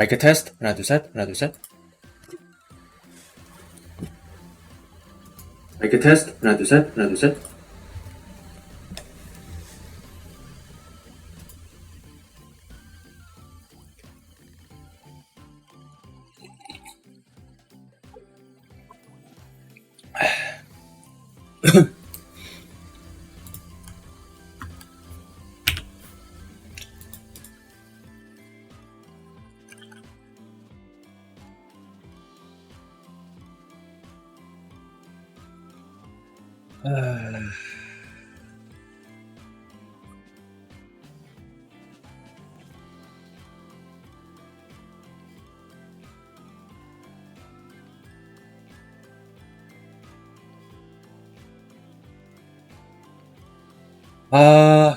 마이크 테스트. 하나, 둘, 셋. 하나, 둘, 셋. 마이크 테스트. 하나, 둘, 셋. 하나, 둘, 셋.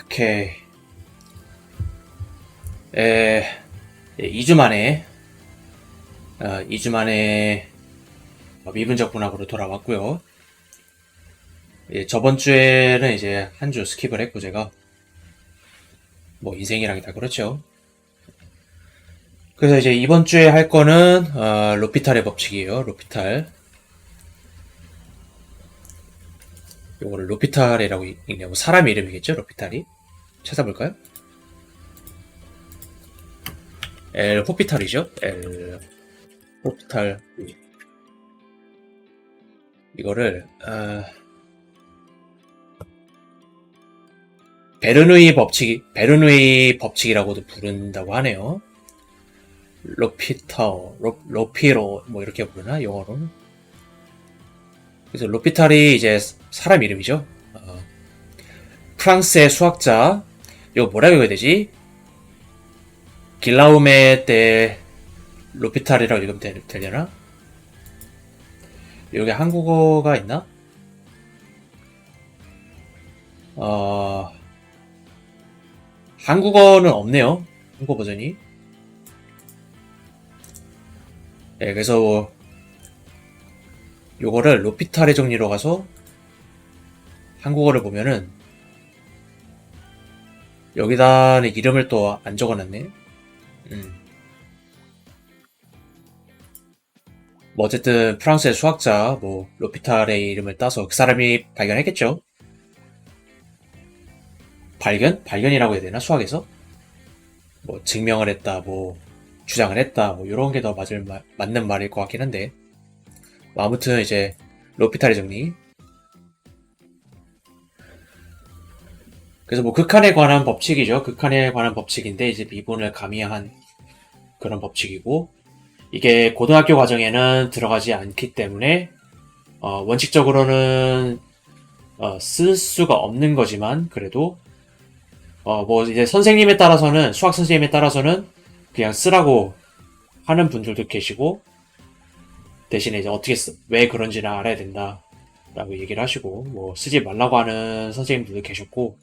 오케이. 2주 만에, 2주 만에 미분적 분학으로 돌아왔고요. 저번 주에는 이제 한 주 스킵을 했고, 제가. 뭐, 인생이랑 다 그렇죠. 그래서 이제 이번 주에 할 거는, 로피탈의 법칙이에요. 로피탈. 요거를 로피탈이라고 읽냐고, 사람 이름이겠죠? 로피탈이. 찾아볼까요? 엘 호피탈이죠? 엘 호피탈. 이거를 베르누이 법칙이라고도 부른다고 하네요. 로피로 뭐 이렇게 부르나 영어로. 그래서 로피탈이 이제 사람 이름이죠. 프랑스의 수학자. 이거 뭐라고 해야 되지? 길라우메 때 로피탈이라고 읽으면 되려나? 여기 한국어가 있나? 한국어는 없네요. 한국어 버전이. 네, 그래서 요거를 로피탈의 정리로 가서 한국어를 보면은 여기다는 이름을 또 안 적어놨네. 뭐 어쨌든 프랑스의 수학자 뭐 로피탈의 이름을 따서 그 사람이 발견했겠죠. 발견이라고 해야 되나 수학에서? 뭐 증명을 했다, 뭐 주장을 했다, 뭐 이런 게 더 맞는 말일 것 같긴 한데. 뭐 아무튼 이제 로피탈의 정리. 그래서 뭐 극한에 관한 법칙이죠. 극한에 관한 법칙인데 이제 미분을 가미한 그런 법칙이고, 이게 고등학교 과정에는 들어가지 않기 때문에 원칙적으로는 쓸 수가 없는 거지만, 그래도 뭐 이제 선생님에 따라서는, 수학 선생님에 따라서는 그냥 쓰라고 하는 분들도 계시고, 대신에 이제 왜 그런지는 알아야 된다 라고 얘기를 하시고, 뭐 쓰지 말라고 하는 선생님들도 계셨고,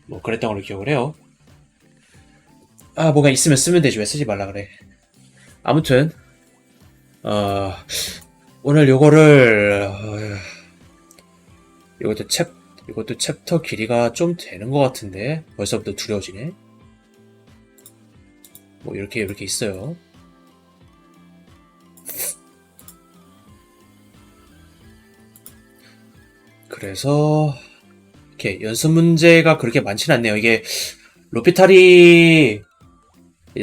뭐 그랬던 걸로 기억을 해요. 뭐가 있으면 쓰면 되지 왜 쓰지 말라 그래. 아무튼 오늘 요거를 이것도 챕터 길이가 좀 되는 것 같은데 벌써부터 두려워지네. 뭐 이렇게 있어요. 그래서 이렇게 연습 문제가 그렇게 많지는 않네요. 이게 로피탈이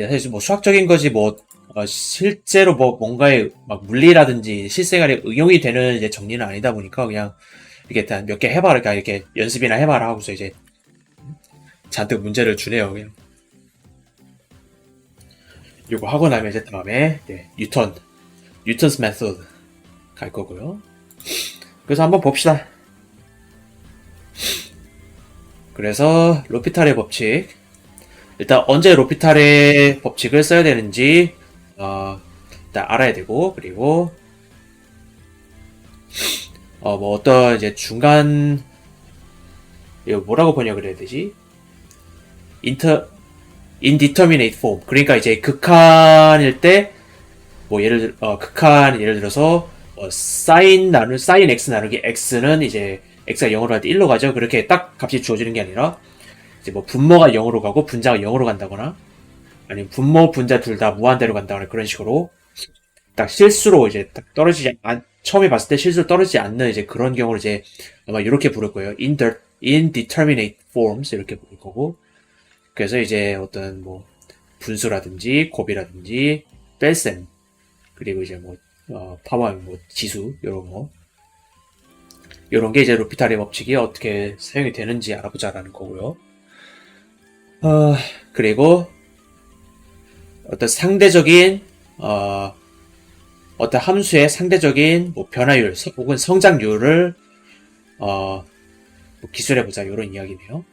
사실 뭐 수학적인 거지 뭐 실제로 뭐 뭔가의 막 물리라든지 실생활에 응용이 되는 이제 정리는 아니다 보니까 그냥 이렇게 몇 개 해봐라, 그러니까 이렇게 연습이나 해봐라 하고서 이제 잔뜩 문제를 주네요. 그냥 요거 하고 나면 이제 다음에 뉴턴스 메소드 갈 거고요. 그래서 한번 봅시다. 그래서 로피탈의 법칙, 일단 언제 로피탈의 법칙을 써야 되는지 일단 알아야 되고, 그리고 뭐 어떤 이제 중간, 이거 뭐라고 번역을 해야 되지? indeterminate form. 그러니까 이제 극한일 때, 뭐 예를 들어서 sin x 나누기 x는 이제 x가 0으로 갈 때 1로 가죠. 그렇게 딱 값이 주어지는 게 아니라 이제 뭐 분모가 0으로 가고 분자가 0으로 간다거나, 아니면 분모, 분자 둘 다 무한대로 간다거나 그런 식으로 딱 실수로 이제 딱 처음에 봤을 때 실수로 떨어지지 않는 이제 그런 경우를 이제 아마 이렇게 부를 거예요. indeterminate forms 이렇게 부를 거고. 그래서 이제 어떤 뭐 분수라든지 곱이라든지 뺄셈 그리고 이제 뭐 파워 뭐 지수 요런 게 이제 로피탈의 법칙이 어떻게 사용이 되는지 알아보자라는 거고요. 그리고 어떤 상대적인 어떤 함수의 상대적인 뭐 변화율 혹은 성장률을 뭐 기술해보자 이런 이야기네요.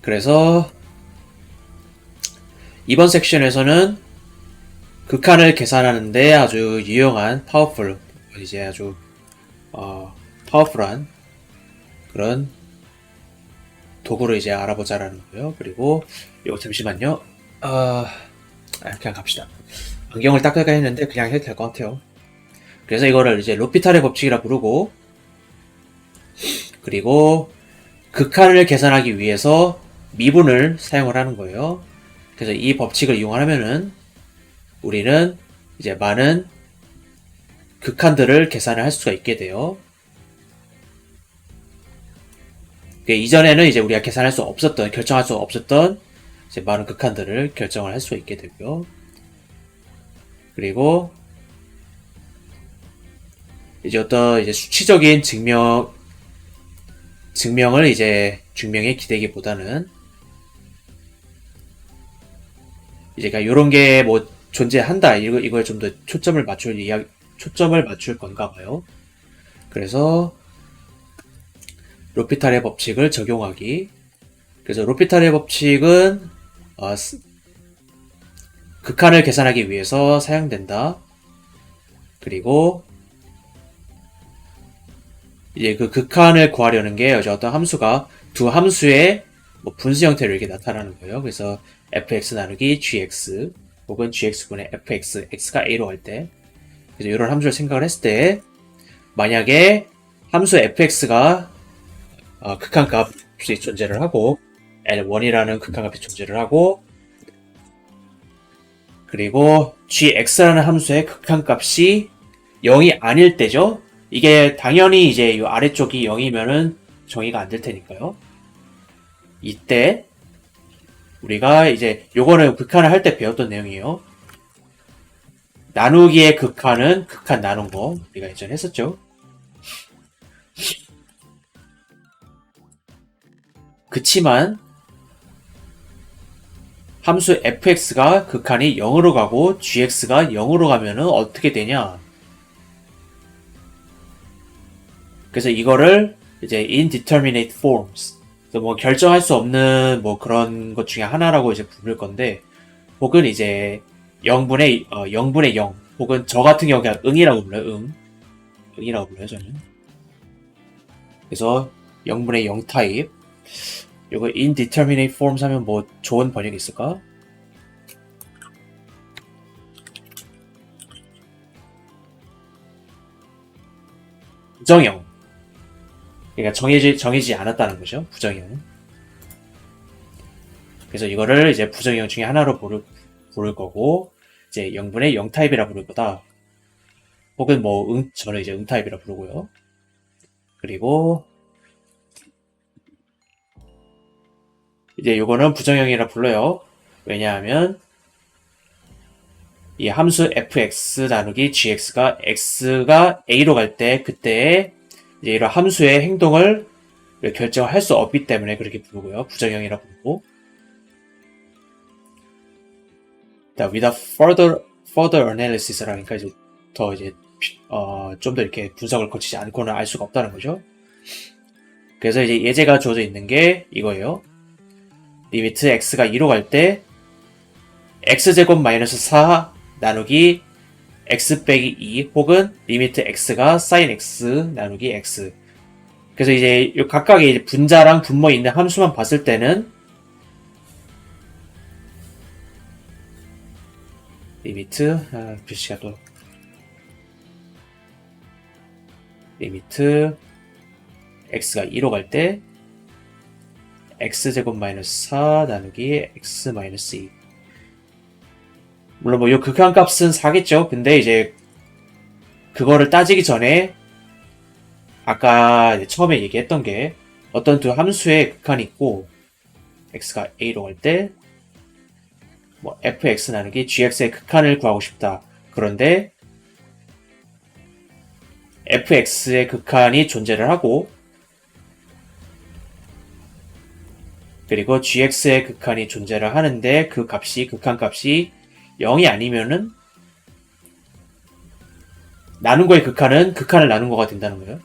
그래서 이번 섹션에서는 극한을 계산하는데 아주 유용한 파워풀 이제 아주 파워풀한 그런 도구를 이제 알아보자라는 거예요. 그리고 이거 잠시만요. 그냥 갑시다. 안경을 닦아야 했는데 그냥 해도 될 것 같아요. 그래서 이거를 이제 로피탈의 법칙이라 부르고 그리고 극한을 계산하기 위해서 미분을 사용을 하는 거예요. 그래서 이 법칙을 이용하면은 우리는 이제 많은 극한들을 계산을 할 수가 있게 돼요. 이전에는 이제 우리가 계산할 수 없었던, 결정할 수 없었던 이제 많은 극한들을 결정을 할 수 있게 되고요. 그리고 이제 어떤 이제 수치적인 증명을 이제 증명에 기대기보다는 이제 그러니까 이런 게 뭐 존재한다 이걸 좀 더 초점을 맞출 건가 봐요. 그래서 로피탈의 법칙을 적용하기. 그래서 로피탈의 법칙은 극한을 계산하기 위해서 사용된다. 그리고 이제 그 극한을 구하려는 게 어떤 함수가 두 함수의 뭐 분수 형태로 이렇게 나타나는 거예요. 그래서 fx 나누기 gx 혹은 gx분의 fx, x가 a로 갈 때 그래서 이런 함수를 생각을 했을 때 만약에 함수 fx가 극한값이 존재를 하고 L1이라는 극한값이 존재를 하고 그리고 gx라는 함수의 극한값이 0이 아닐 때죠. 이게 당연히 이제 이 아래쪽이 0이면은 정의가 안 될 테니까요. 이때 우리가 이제 요거는 극한을 할 때 배웠던 내용이에요. 나누기의 극한은 극한 나눈 거 우리가 예전에 했었죠. 그치만 함수 fx가 극한이 0으로 가고 gx가 0으로 가면은 어떻게 되냐? 그래서 이거를 이제 indeterminate forms 뭐 결정할 수 없는 뭐 그런 것 중에 하나라고 이제 부를 건데 혹은 이제 0분의 0 혹은 저 같은 경우 그냥 응이라고 불러요. 응이라고 불러요 저는. 그래서 0분의 0 타입 이거 indeterminate forms 하면 뭐 좋은 번역이 있을까? 부정형. 그러니까 정해지지 않았다는 거죠. 부정형. 그래서 이거를 이제 부정형 중에 하나로 부를 거고 이제 0분의 0 타입이라 부를 거다. 혹은 뭐 저는 이제 응 타입이라 부르고요. 그리고 이제 요거는 부정형이라 불러요. 왜냐하면 이 함수 fx 나누기 gx가 x가 a로 갈 때 그때 이제 이런 함수의 행동을 결정할 수 없기 때문에 그렇게 부르고요. 부정형이라 부르고. without further analysis라니까 이제 더 이제 좀 더 이렇게 분석을 거치지 않고는 알 수가 없다는 거죠. 그래서 이제 예제가 주어져 있는 게 이거예요. 리미트 x가 2로 갈 때 x제곱 마이너스 4 나누기 x 빼기 2 혹은 리미트 x가 sin x 나누기 x. 그래서 이제 각각의 이제 분자랑 분모에 있는 함수만 봤을 때는 리미트 글씨가 또 리미트 x가 2로 갈 때 x제곱 마이너스 4 나누기 x 마이너스 2. 물론 뭐 이 극한값은 4겠죠. 근데 이제 그거를 따지기 전에 아까 처음에 얘기했던 게 어떤 두 함수의 극한이 있고 x가 a로 갈 때 뭐 fx 나누기 gx의 극한을 구하고 싶다. 그런데 fx의 극한이 존재를 하고 그리고 gx의 극한이 존재를 하는데 그 값이 극한값이 0이 아니면은 나눈 거의 극한은 극한을 나눈 거가 된다는 거예요.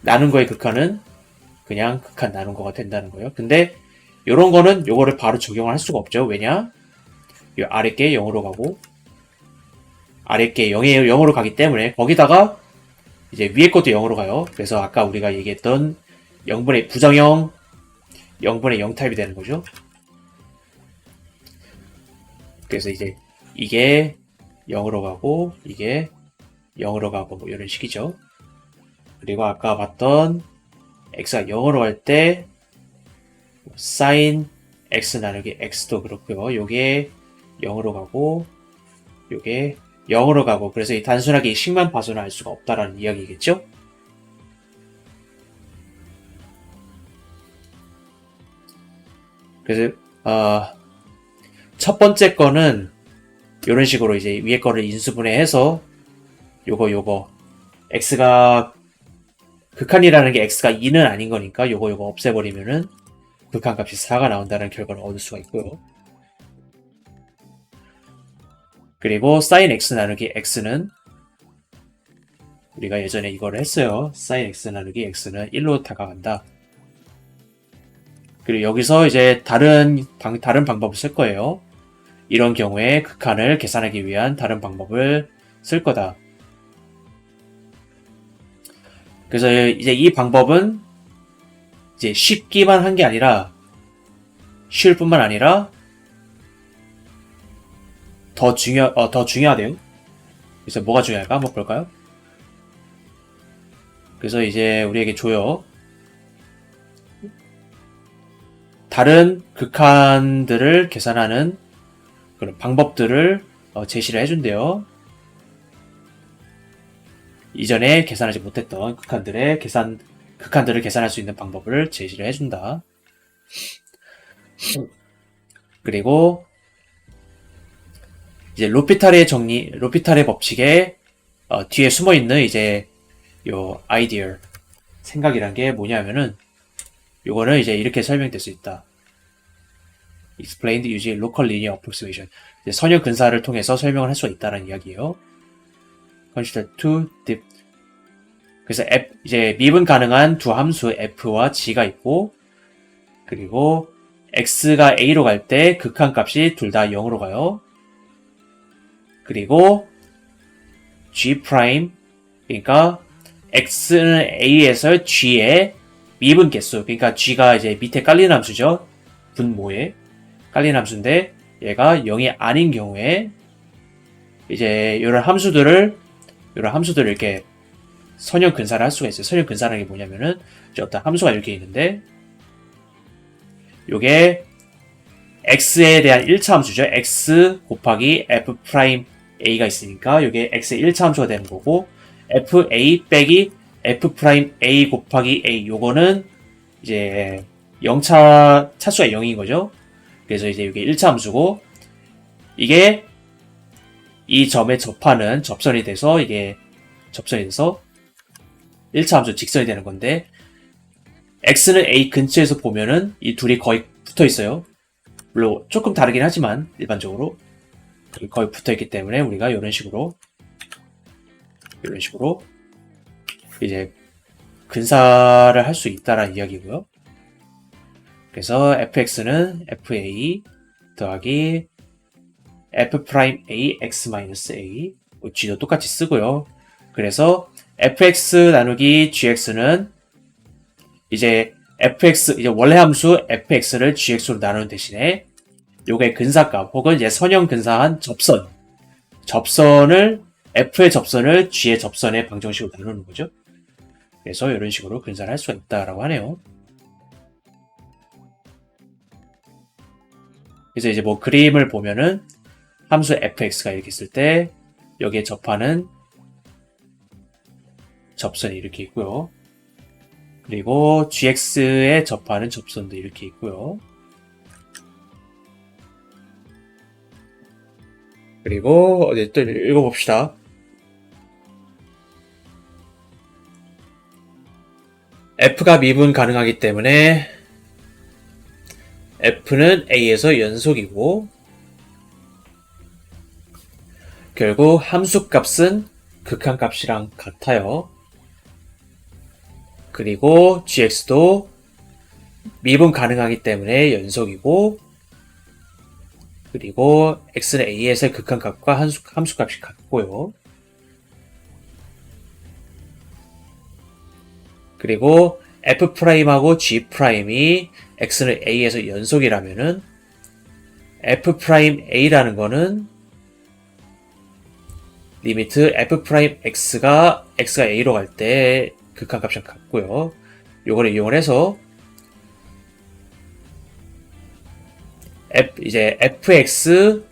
나눈 거의 극한은 그냥 극한 나눈 거가 된다는 거예요. 근데 요런 거는 요거를 바로 적용을 할 수가 없죠. 왜냐? 요 아래 게 0으로 가고 아래 게 0으로 가기 때문에 거기다가 이제 위에 것도 0으로 가요. 그래서 아까 우리가 얘기했던 0분의 부정형 0분의 0 타입이 되는 거죠. 그래서 이제 이게 0으로 가고 이게 0으로 가고 뭐 이런 식이죠. 그리고 아까 봤던 x가 0으로 갈 때 sin x 나누기 x도 그렇고요. 요게 0으로 가고 요게 0으로 가고 그래서 이 단순하게 이 식만 봐서는 알 수가 없다라는 이야기겠죠. 그래서 첫 번째 거는 이런 식으로 이제 위에 거를 인수분해해서 요거 x가 극한이라는 게 x가 2는 아닌 거니까 요거 없애버리면은 극한값이 4가 나온다는 결과를 얻을 수가 있고요. 그리고 sin x 나누기 x는 우리가 예전에 이거를 했어요. sin x 나누기 x는 1로 다가간다. 그리고 여기서 이제 다른 방법을 쓸 거예요. 이런 경우에 극한을 계산하기 위한 다른 방법을 쓸 거다. 그래서 이제 이 방법은 이제 쉽기만 한 게 아니라 쉬울 뿐만 아니라 더 중요하대요. 그래서 뭐가 중요할까? 한번 볼까요? 그래서 이제 우리에게 줘요. 다른 극한들을 계산하는 그런 방법들을 제시를 해준대요. 이전에 계산하지 못했던 극한들을 계산할 수 있는 방법을 제시를 해준다. 그리고 이제 로피탈의 법칙에 뒤에 숨어 있는 이제 요 아이디어 생각이란 게 뭐냐면은 요거는 이제 이렇게 설명될 수 있다. Explained using local linear approximation. 이제 선형 근사를 통해서 설명을 할 수가 있다는 이야기예요. Consider two deep. 그래서 이제 미분 가능한 두 함수 f와 g가 있고, 그리고 x가 a로 갈 때 극한값이 둘 다 0으로 가요. 그리고 g 프라임, 그러니까 x는 a에서 g의 미분 개수, 그러니까 g가 이제 밑에 깔리는 함수죠. 분모에 깔리는 함수인데 얘가 0이 아닌 경우에 이제 이런 함수들을 이렇게 선형 근사를 할 수가 있어요. 선형 근사라는 게 뭐냐면은 이제 어떤 함수가 이렇게 있는데 요게 x에 대한 1차 함수죠. x 곱하기 f 프라임 a가 있으니까 요게 x의 1차 함수가 되는 거고 fa 빼기 f 프라임 a 곱하기 a 요거는 이제 0차 차수가 0인 거죠. 그래서 이제 이게 1차 함수고 이게 이 점에 접선이 돼서 1차 함수 직선이 되는 건데 x는 a 근처에서 보면은 이 둘이 거의 붙어 있어요. 물론 조금 다르긴 하지만 일반적으로 거의 붙어 있기 때문에 우리가 이런 식으로 이제 근사를 할 수 있다라는 이야기고요. 그래서 fx는 fa 더하기 f'(a) x-a g도 똑같이 쓰고요. 그래서 fx 나누기 gx는 이제 원래 함수 fx를 gx로 나누는 대신에 요게 근사값 혹은 이제 선형 근사한 접선을 f의 접선을 g의 접선의 방정식으로 나누는 거죠. 그래서 이런 식으로 근사를 할 수가 있다라고 하네요. 그래서 이제 뭐 그림을 보면은 함수 fx가 이렇게 있을 때 여기에 접하는 접선이 이렇게 있고요. 그리고 gx에 접하는 접선도 이렇게 있고요. 그리고 어디 또 읽어봅시다. f가 미분 가능하기 때문에 f는 a에서 연속이고 결국 함수값은 극한값이랑 같아요. 그리고 gx도 미분 가능하기 때문에 연속이고 그리고 x는 a에서의 극한값과 함수값이 같고요. 그리고 f'하고 g'이 x는 a에서 연속이라면은 f'a라는 거는 리미트 f'x가 a로 갈 때 극한값이랑 같고요. 요거를 이용해서 이제 fx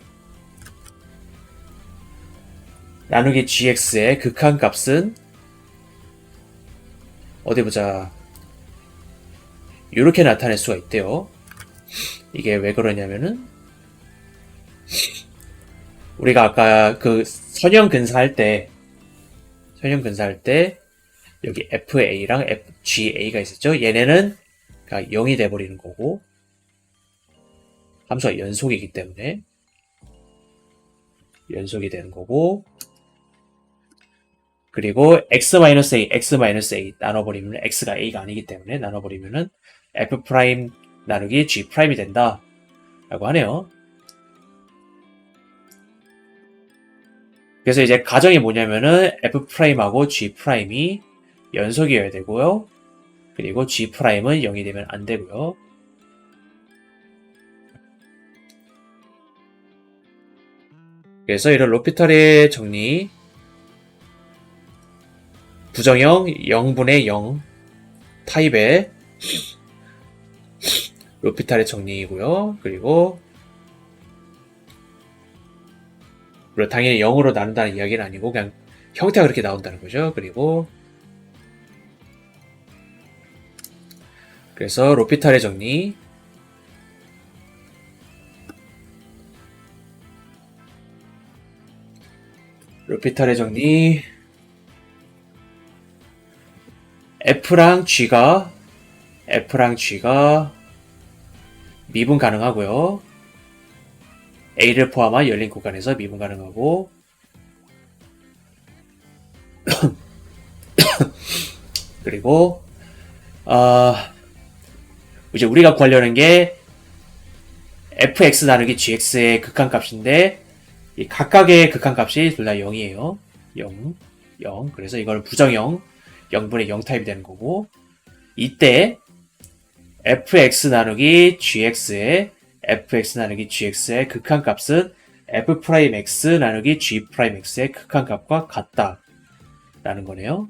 나누기 gx의 극한값은 어디 보자. 이렇게 나타낼 수가 있대요. 이게 왜 그러냐면은 우리가 아까 그 선형 근사할 때 여기 FA랑 GA가 있었죠. 얘네는 0이 돼버리는 거고 함수가 연속이기 때문에 연속이 되는 거고 그리고 x-a, x-a 나눠버리면 x가 a가 아니기 때문에 나눠버리면은 f' 나누기 g'이 된다 라고 하네요. 그래서 이제 가정이 뭐냐면은 f'하고 g'이 연속이어야 되고요. 그리고 g'은 0이 되면 안 되고요. 그래서 이런 로피탈의 정리 부정형 0분의 0 타입의 로피탈의 정리이고요. 그리고 물론 당연히 0으로 나눈다는 이야기는 아니고 그냥 형태가 그렇게 나온다는 거죠. 그래서 로피탈의 정리 F랑 G가 미분 가능하고요. A를 포함한 열린 공간에서 미분 가능하고 그리고 이제 우리가 구하려는 게 fx 나누기 gx의 극한값인데 이 각각의 극한값이 둘 다 0이에요. 0. 그래서 이걸 부정형 0분의 0 타입이 되는 거고 이때 fx 나누기 gx의 극한값은 f'x 나누기 g'x의 극한값과 같다라는 거네요.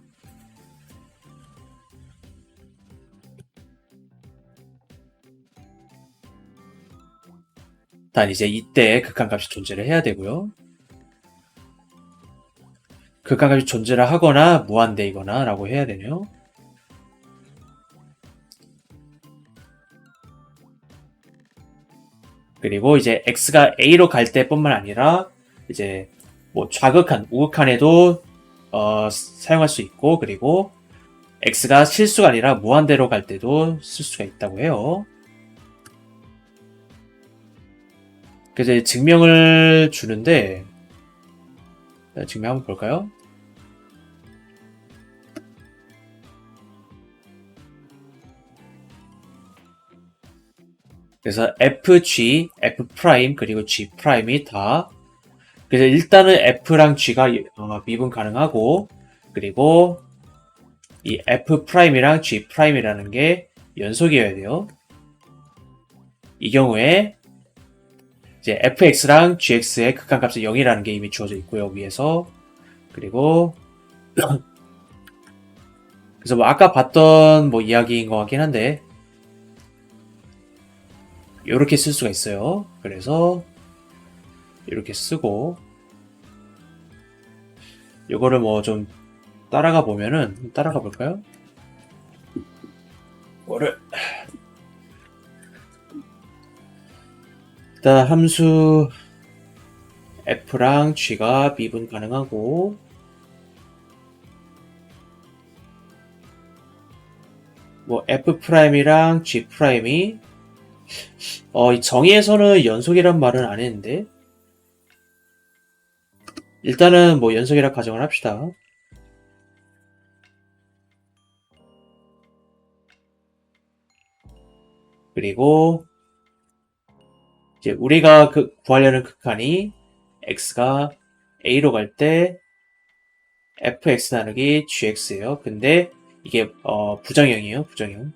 단 이제 이때 극한값이 존재를 해야 되고요. 극한값이 존재를 하거나 무한대이거나 라고 해야 되네요. 그리고 이제 x가 a로 갈 때뿐만 아니라 이제 뭐 좌극한, 우극한에도 사용할 수 있고 그리고 x가 실수가 아니라 무한대로 갈 때도 쓸 수가 있다고 해요. 그래서 증명을 주는데 증명 한번 볼까요? 그래서 fg, f' 그리고 g'이 다 그래서 일단은 f랑 g가 미분 가능하고 그리고 이 f'이랑 g'이라는 게 연속이어야 돼요. 이 경우에 이제 fx랑 gx의 극한값은 0이라는 게 이미 주어져 있고요. 위에서 그리고 그래서 뭐 아까 봤던 뭐 이야기인 것 같긴 한데 요렇게 쓸 수가 있어요. 그래서 이렇게 쓰고 요거를 뭐 좀 따라가 보면은 따라가 볼까요? 이거를 일단 함수 f랑 g가 미분 가능하고 뭐 f'이랑 g'이 이 정의에서는 연속이란 말은 안 했는데 일단은 뭐 연속이라 가정을 합시다. 그리고 이제 우리가 구하려는 극한이 x가 a로 갈 때 fx 나누기 gx예요. 근데 이게 부정형이에요. 부정형.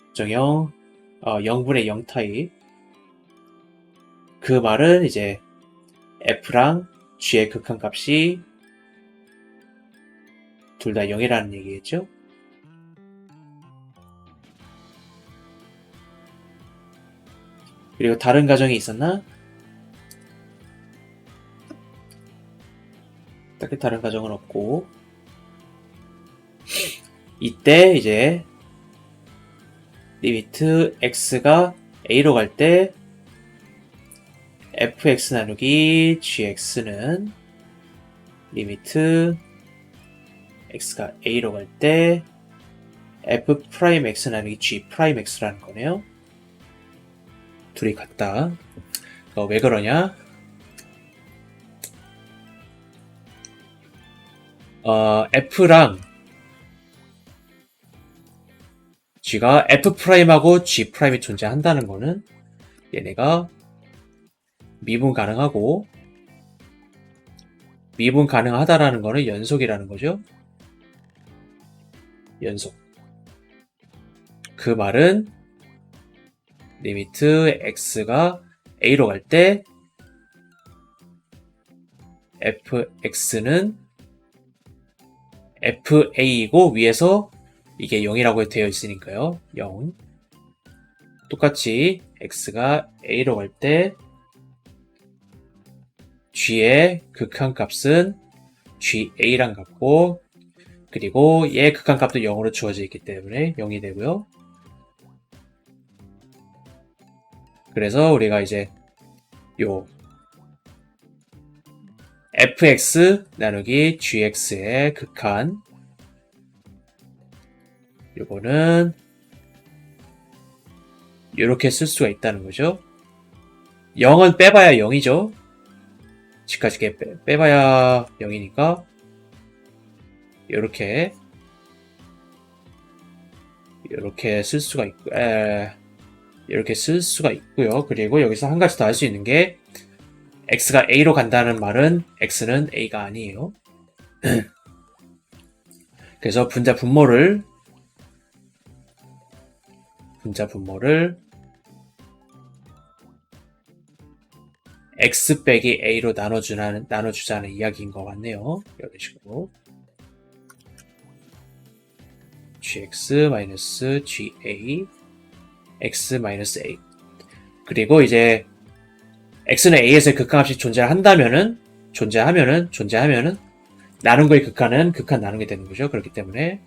부정형 0분의 0 타입. 그 말은 이제 f랑 g의 극한값이 둘 다 0이라는 얘기겠죠. 그리고 다른 가정이 있었나? 딱히 다른 가정은 없고 이때 이제 리미트 x가 a로 갈 때 fx 나누기 gx는 리미트 x가 a로 갈 때 f'x 나누기 g'x라는 거네요. 둘이 같다. 왜 그러냐? f랑 g가 f'하고 g'이 존재한다는 거는 얘네가 미분 가능하고 미분 가능하다라는 거는 연속이라는 거죠. 연속. 그 말은 리미트 x가 a로 갈 때 fx는 fa이고 위에서 이게 0이라고 되어 있으니까요. 0. 똑같이 x가 a로 갈 때 g의 극한값은 ga랑 같고 그리고 얘의 극한값도 0으로 주어져 있기 때문에 0이 되고요. 그래서 우리가 이제 요 fx 나누기 gx의 극한 요거는 이렇게 쓸 수가 있다는 거죠. 0은 빼봐야 0이죠. 지금까지 빼봐야 0이니까 이렇게 쓸 수가 있고 이렇게 쓸 수가 있고요. 그리고 여기서 한 가지 더 할 수 있는 게 x가 a로 간다는 말은 x는 a가 아니에요. 그래서 분자 분모를 x 빼기 a로 나눠주자는 이야기인 것 같네요. 이런 식으로 gx-ga x-a 그리고 이제 x는 a에서 극한값이 존재하면은 나눈 거의 극한 나누게 되는 거죠. 그렇기 때문에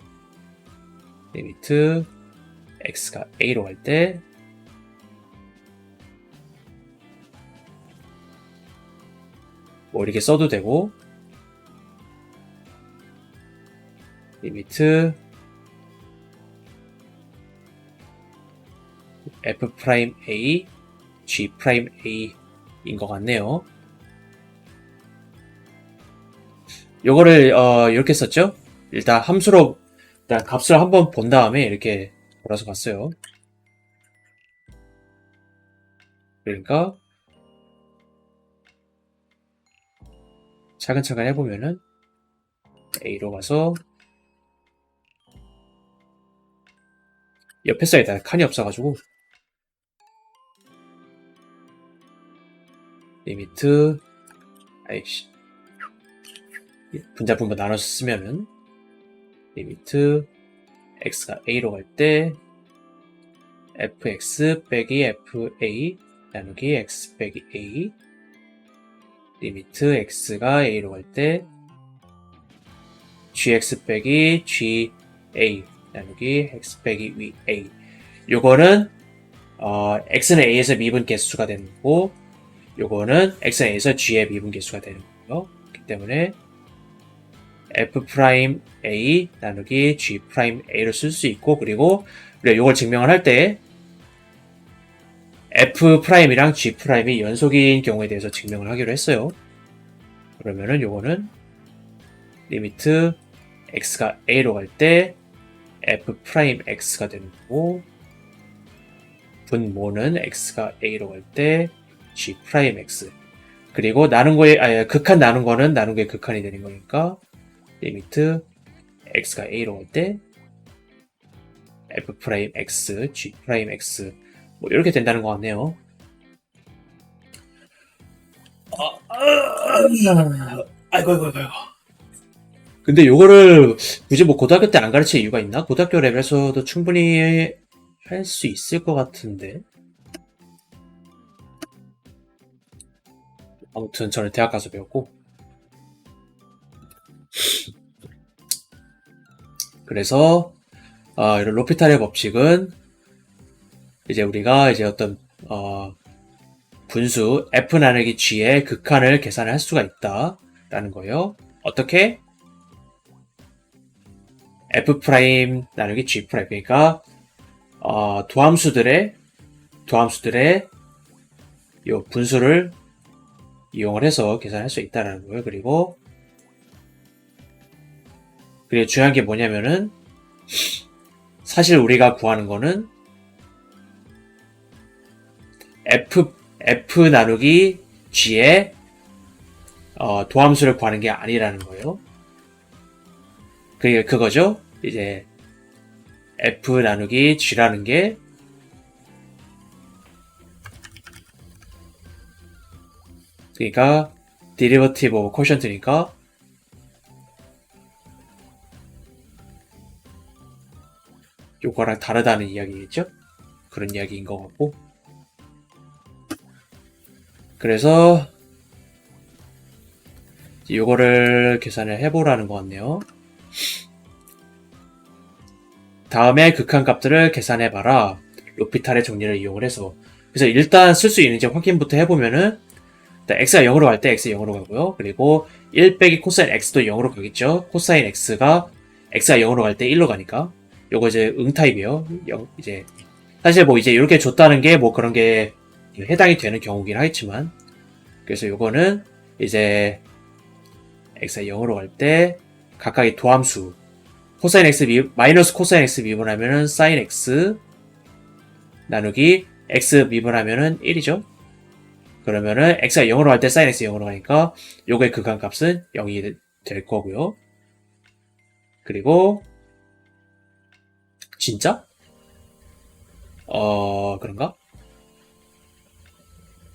리미트 x가 a로 갈 때 뭐 이렇게 써도 되고 리미트 f'A, g'A인 것 같네요. 요거를 이렇게 썼죠. 일단 함수로 일단 값을 한번 본 다음에 이렇게 몰아서 봤어요. 그러니까 차근차근 해보면은 A로 가서 옆에 써야겠다. 칸이 없어가지고 분자분모 나눠서 쓰면은 리미트 x가 a로 갈 때 fx 빼기 fa 나누기 x 빼기 a 리미트 x가 a로 갈 때 gx 빼기 ga 나누기 x 빼기 a. 요거는 x는 a에서 미분 개수가 되는 거고 요거는 x는 a에서 g의 미분 개수가 되는 거고요. 그렇기 때문에 f'A 나누기 g'A로 쓸 수 있고, 그리고 우리가 요걸 증명을 할 때 f'이랑 g'이 연속인 경우에 대해서 증명을 하기로 했어요. 그러면은 요거는 리미트 x가 a로 갈 때 f'x가 되는 거고, 분모는 x가 a로 갈 때 g'x. 그리고 극한 나눈 거는 나눈 게 극한이 되는 거니까 리미트 x가 a로 갈 때 f'x, g'x 뭐 이렇게 된다는 것 같네요. 아이고. 근데 요거를 굳이 뭐 고등학교 때 안 가르칠 이유가 있나? 고등학교 레벨에서도 충분히 할 수 있을 것 같은데. 아무튼 저는 대학 가서 배웠고. 그래서 이런 로피탈의 법칙은 이제 우리가 이제 어떤 분수 f 나누기 g의 극한을 계산할 수가 있다라는 거예요. 어떻게? f 프라임 나누기 g 프라임. 그러니까 도함수들의 이 분수를 이용을 해서 계산할 수 있다라는 거예요. 그리고 중요한 게 뭐냐면은 사실 우리가 구하는 거는 f 나누기 g의 도함수를 구하는 게 아니라는 거예요. 그거죠. 이제 f 나누기 g라는 게 그러니까 derivative of quotient니까 요거랑 다르다는 이야기겠죠? 그런 이야기인 것 같고. 그래서 요거를 계산을 해보라는 것 같네요. 다음에 극한값들을 계산해봐라. 로피탈의 정리를 이용을 해서. 그래서 일단 쓸 수 있는지 확인부터 해보면은 x가 0으로 갈 때 x 0으로 가고요. 그리고 1 빼기 코사인 x도 0으로 가겠죠. 코사인 x가 0으로 갈 때 1로 가니까. 요거 이제 응타입이에요. 이제 사실 뭐 이제 이렇게 줬다는 게 뭐 그런 게 해당이 되는 경우긴 하겠지만, 그래서 요거는 이제 x가 0으로 갈 때 각각의 도함수 코사인 x 마이너스 코사인 x 미분하면은 사인 x 나누기 x 미분하면은 1이죠. 그러면은 x가 0으로 갈 때 사인 x 0으로 가니까 요거의 극한값은 0이 될 거고요. 그리고 진짜? 그런가?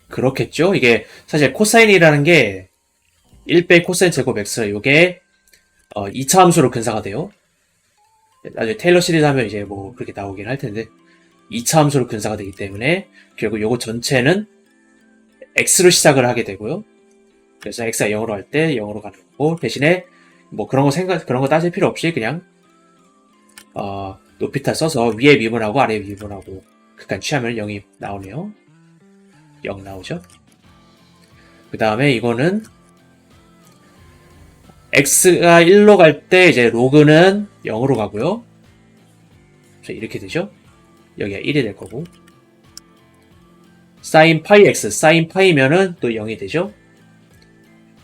그렇겠죠? 이게 사실 코사인이라는 게 1 빼기 코사인 제곱 x 요게 2차 함수로 근사가 돼요. 나중에 테일러 시리즈 하면 이제 뭐 그렇게 나오긴 할 텐데 2차 함수로 근사가 되기 때문에 결국 요거 전체는 x로 시작을 하게 되고요. 그래서 x가 0으로 갈 때 0으로 가는 거고, 대신에 뭐 그런 거 따질 필요 없이 그냥 높이탈 써서 위에 미분하고 아래 미분하고 극한 취하면 0이 나오네요. 0 나오죠. 그 다음에 이거는 x가 1로 갈 때 이제 로그는 0으로 가고요. 그래서 이렇게 되죠. 여기가 1이 될 거고, 사인 파이 x, 사인 파이면은 또 0이 되죠.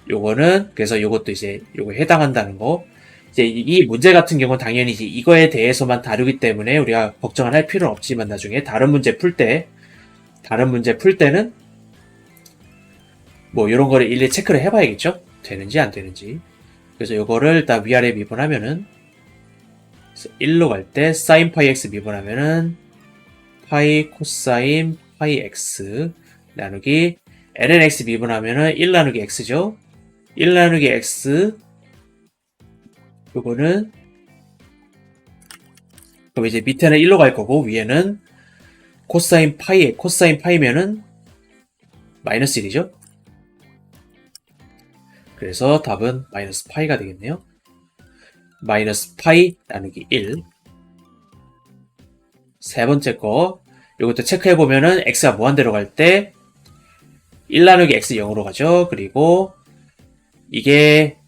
요거는 그래서 요것도 이제 요거 해당한다는 거. 이제 이 문제 같은 경우는 당연히 이제 이거에 대해서만 다루기 때문에 우리가 걱정을 할 필요는 없지만 나중에 다른 문제 풀 때는 뭐 이런 거를 일일이 체크를 해봐야겠죠. 되는지 안 되는지. 그래서 요거를 일단 위아래 미분하면은 1로 갈 때 사인 파이 x 미분하면은 파이 코사인 파이 x 나누기 ln x 미분하면은 1 나누기 x죠. 1 나누기 x 요거는 그럼 이제 밑에는 1로 갈 거고 위에는 코사인 파이면은 마이너스 1이죠. 그래서 답은 마이너스 파이가 되겠네요. 마이너스 파이 나누기 1. 세 번째 거 이것도 체크해보면은 x가 무한대로 갈 때 1 나누기 x 0으로 가죠. 그리고 이게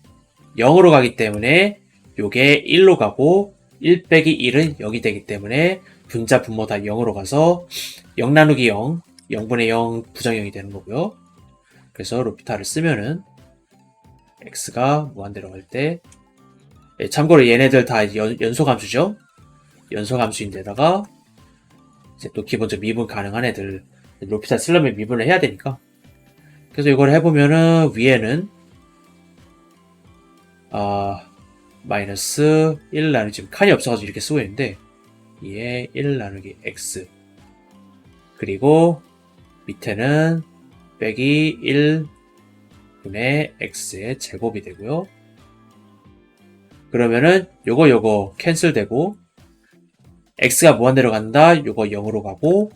0으로 가기 때문에 요게 1로 가고 1 빼기 1은 0이 되기 때문에 분자 분모 다 0으로 가서 0 나누기 0, 0분의 0 부정형이 되는 거고요. 그래서 로피탈을 쓰면은 x가 무한대로 갈 때 참고로 얘네들 다 연소함수죠. 연소함수인데다가 이제 또 기본적 미분 가능한 애들 로피탈 쓰려면 미분을 해야 되니까 그래서 이걸 해보면은 위에는 마이너스 1 나누기 지금 칸이 없어가지고 이렇게 쓰고 있는데 얘 1 나누기 x 그리고 밑에는 빼기 1분의 x의 제곱이 되고요. 그러면은 요거 캔슬 되고 x가 무한대로 간다. 요거 0으로 가고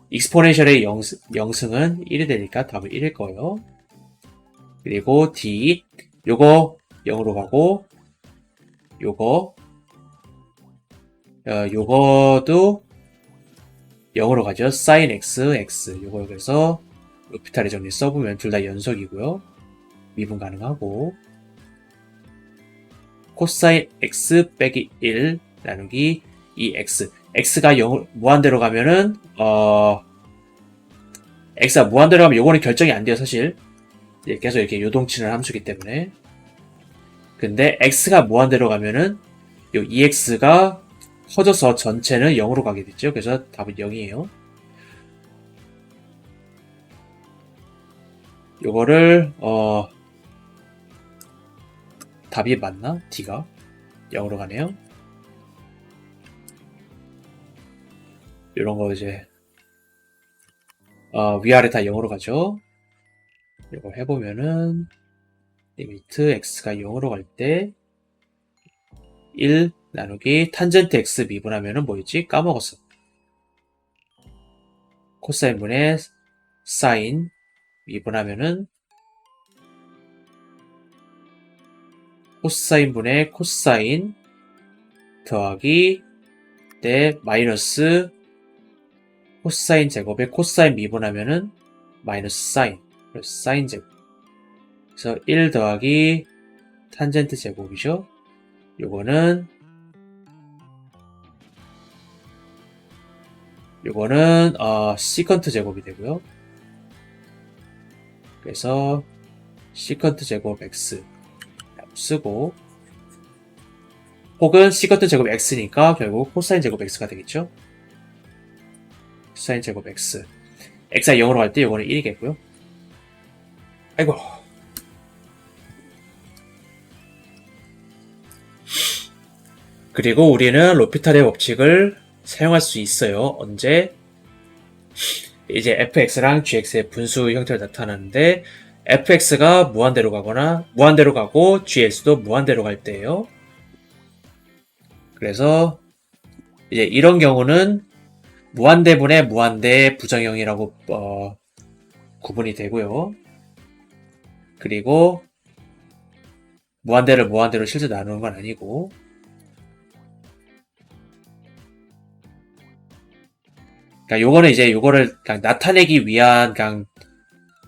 익스포넨셜의 0승은 1이 되니까 답은 1일 거예요. 그리고 d 요거 0으로 가고 요거도 0으로 가죠. sin x 요거 그래서 로피탈의 정리 써보면 둘 다 연속이고요. 미분 가능하고 코사인 x 빼기 1 나누기 2x x가 0 무한대로 가면은 x가 무한대로 가면 요거는 결정이 안 돼요. 사실 계속 이렇게 요동치는 함수기 때문에 근데 x가 무한대로 가면은 요 2x가 커져서 전체는 0으로 가게 됐죠. 그래서 답은 0이에요. 요거를 답이 맞나? d가 0으로 가네요. 요런 거 이제 위아래 다 0으로 가죠. 이거 해보면은 리미트 x가 0으로 갈 때 1 나누기 탄젠트 x 미분하면은 뭐였지? 까먹었어. 코사인분의 사인 미분하면은 코사인분의 코사인 더하기 내 마이너스 코사인 제곱에 코사인 미분하면은 마이너스 사인 그래서 사인 제곱 그래서 1 더하기 탄젠트 제곱이죠. 요거는 시컨트 제곱이 되고요. 그래서 시컨트 제곱 x 쓰고 혹은 시컨트 제곱 x니까 결국 코사인 제곱 x가 되겠죠. 코사인 제곱 x x가 0으로 갈 때 요거는 1이겠고요. 아이고 그리고 우리는 로피탈의 법칙을 사용할 수 있어요. 언제? 이제 fx랑 gx의 분수 형태로 나타나는데 fx가 무한대로 가고 gx도 무한대로 갈 때예요. 그래서 이제 이런 경우는 무한대분의 무한대 부정형이라고 구분이 되고요. 그리고 무한대를 무한대로 실제 나누는 건 아니고 그러니까 요거는 이제 요거를 그냥 나타내기 위한 그냥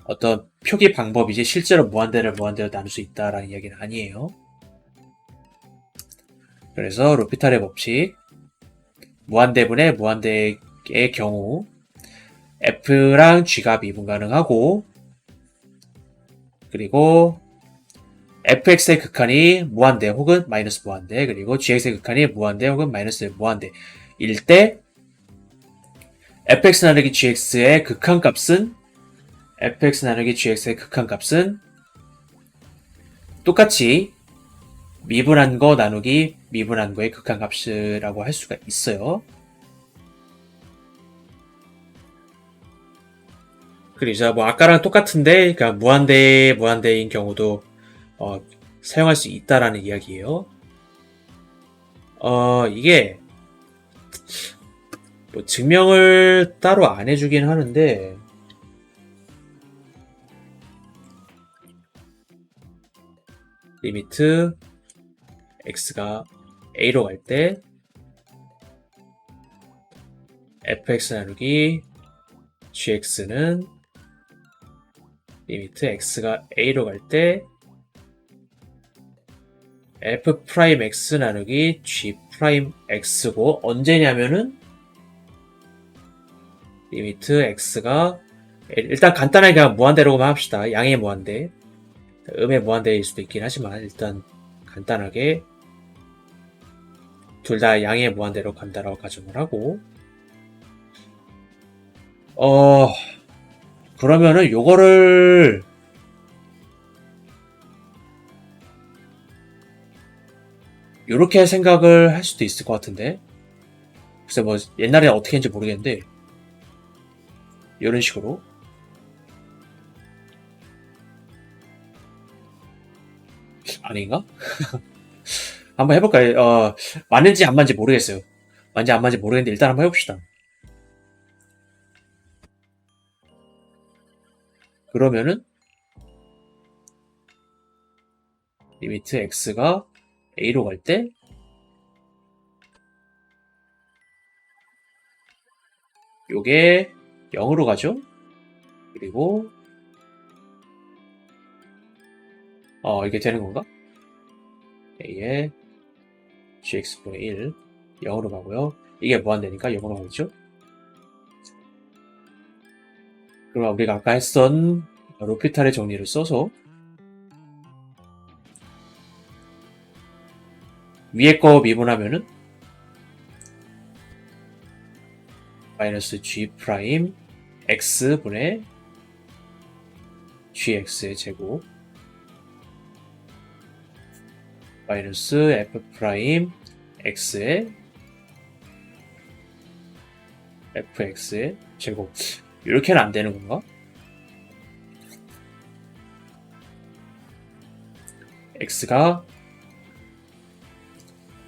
어떤 표기 방법이지 실제로 무한대를 무한대로 나눌 수 있다라는 이야기는 아니에요. 그래서 로피탈의 법칙 무한대분의 무한대의 경우 f랑 g가 미분 가능하고 그리고 fx의 극한이 무한대 혹은 마이너스 무한대 그리고 gx의 극한이 무한대 혹은 마이너스 무한대 일 때 fx 나누기 gx의 극한값은 똑같이 미분한 거 나누기 미분한 거의 극한값이라고 할 수가 있어요. 그리고 뭐 아까랑 똑같은데 그러니까 무한대인 경우도 사용할 수 있다라는 이야기예요. 이게 뭐 증명을 따로 안 해주긴 하는데 리미트 x가 a로 갈 때 fx 나누기 gx는 리미트 x가 a로 갈 때 f'x 나누기 g'x고 언제냐면은 리미트 x가 일단 간단하게 그냥 무한대로만 합시다. 양의 무한대 음의 무한대일 수도 있긴 하지만 일단 간단하게 둘 다 양의 무한대로 간다라고 가정을 하고 그러면은 요거를 요렇게 생각을 할 수도 있을 것 같은데 글쎄 뭐 옛날에 어떻게 했는지 모르겠는데 이런 식으로 아닌가? 한번 해볼까요? 맞는지 안 맞는지 모르겠어요. 맞는지 안 맞는지 모르겠는데 일단 한번 해봅시다. 그러면은 리미트 x가 a로 갈 때 요게 0으로 가죠. 그리고 이게 되는 건가? a의 gx분의 1 0으로 가고요. 이게 무한대니까 0으로 가겠죠. 그럼 우리가 아까 했던 로피탈의 정리를 써서 위에 거 미분하면은 마이너스 g 프라임 x 분의 gx의 제곱 마이너스 f 프라임 x의 fx의 제곱 이렇게는 안 되는 건가? x가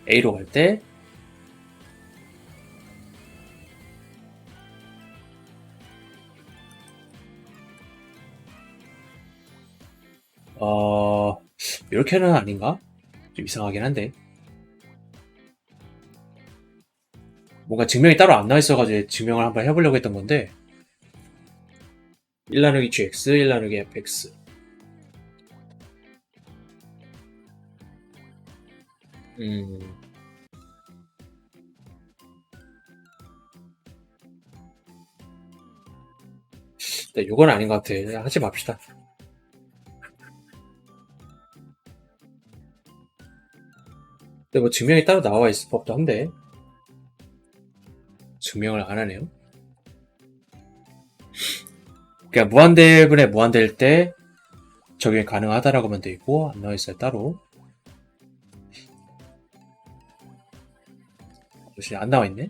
a로 갈 때 이렇게는 아닌가? 좀 이상하긴 한데 뭔가 증명이 따로 안 나와 있어가지고 증명을 한번 해보려고 했던 건데 1 나누기 gx 1 나누기 fx 네, 요건 아닌 것 같아. 하지 맙시다. 근데 뭐 증명이 따로 나와 있을 법도 한데 증명을 안 하네요. 그냥 무한대분의 무한대일 때 적용이 가능하다라고만 돼 있고 안 나와 있어요 따로. 역시 안 나와 있네.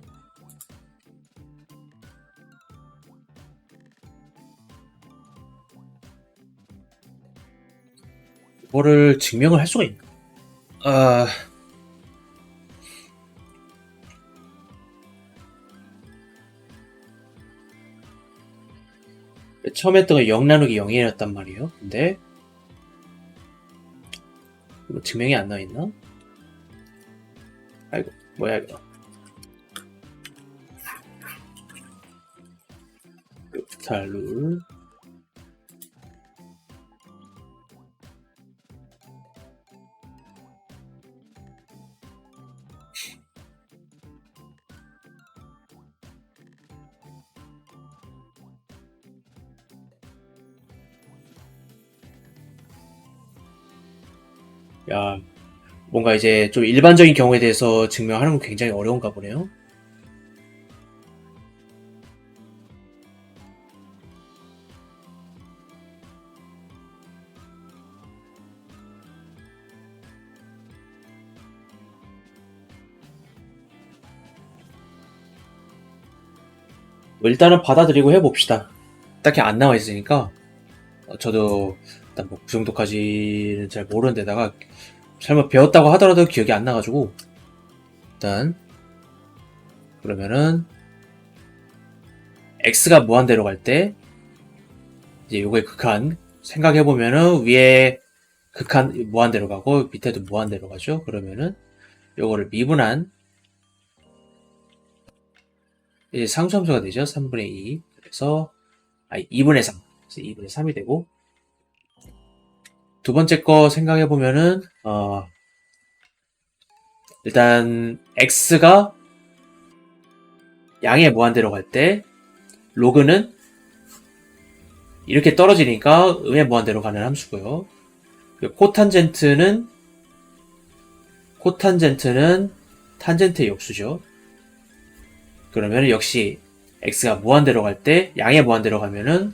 이거를 증명을 할 수가 있나? 처음 했던 건 0 나누기 0이었단 말이에요. 근데 이거 증명이 안 나와 있나? 아이고 뭐야 이거. 로피탈 룰. 야, 뭔가 이제 좀 일반적인 경우에 대해서 증명하는 건 굉장히 어려운가 보네요. 뭐 일단은 받아들이고 해봅시다. 딱히 안 나와 있으니까 저도 일단 뭐 그 정도까지는 잘 모르는데다가 잘못 배웠다고 하더라도 기억이 안 나가지고 일단 그러면은 x가 무한대로 갈 때 이제 요거의 극한 생각해보면은 위에 극한 무한대로 가고 밑에도 무한대로 가죠. 그러면은 요거를 미분한 이제 상수함수가 되죠. 3분의 2 그래서 2분의 3 그래서 2분의 3이 되고 두 번째 거 생각해보면은 일단 x가 양의 무한대로 갈 때 로그는 이렇게 떨어지니까 음의 무한대로 가는 함수고요. 코탄젠트는 탄젠트의 역수죠. 그러면 역시 x가 무한대로 갈 때 양의 무한대로 가면은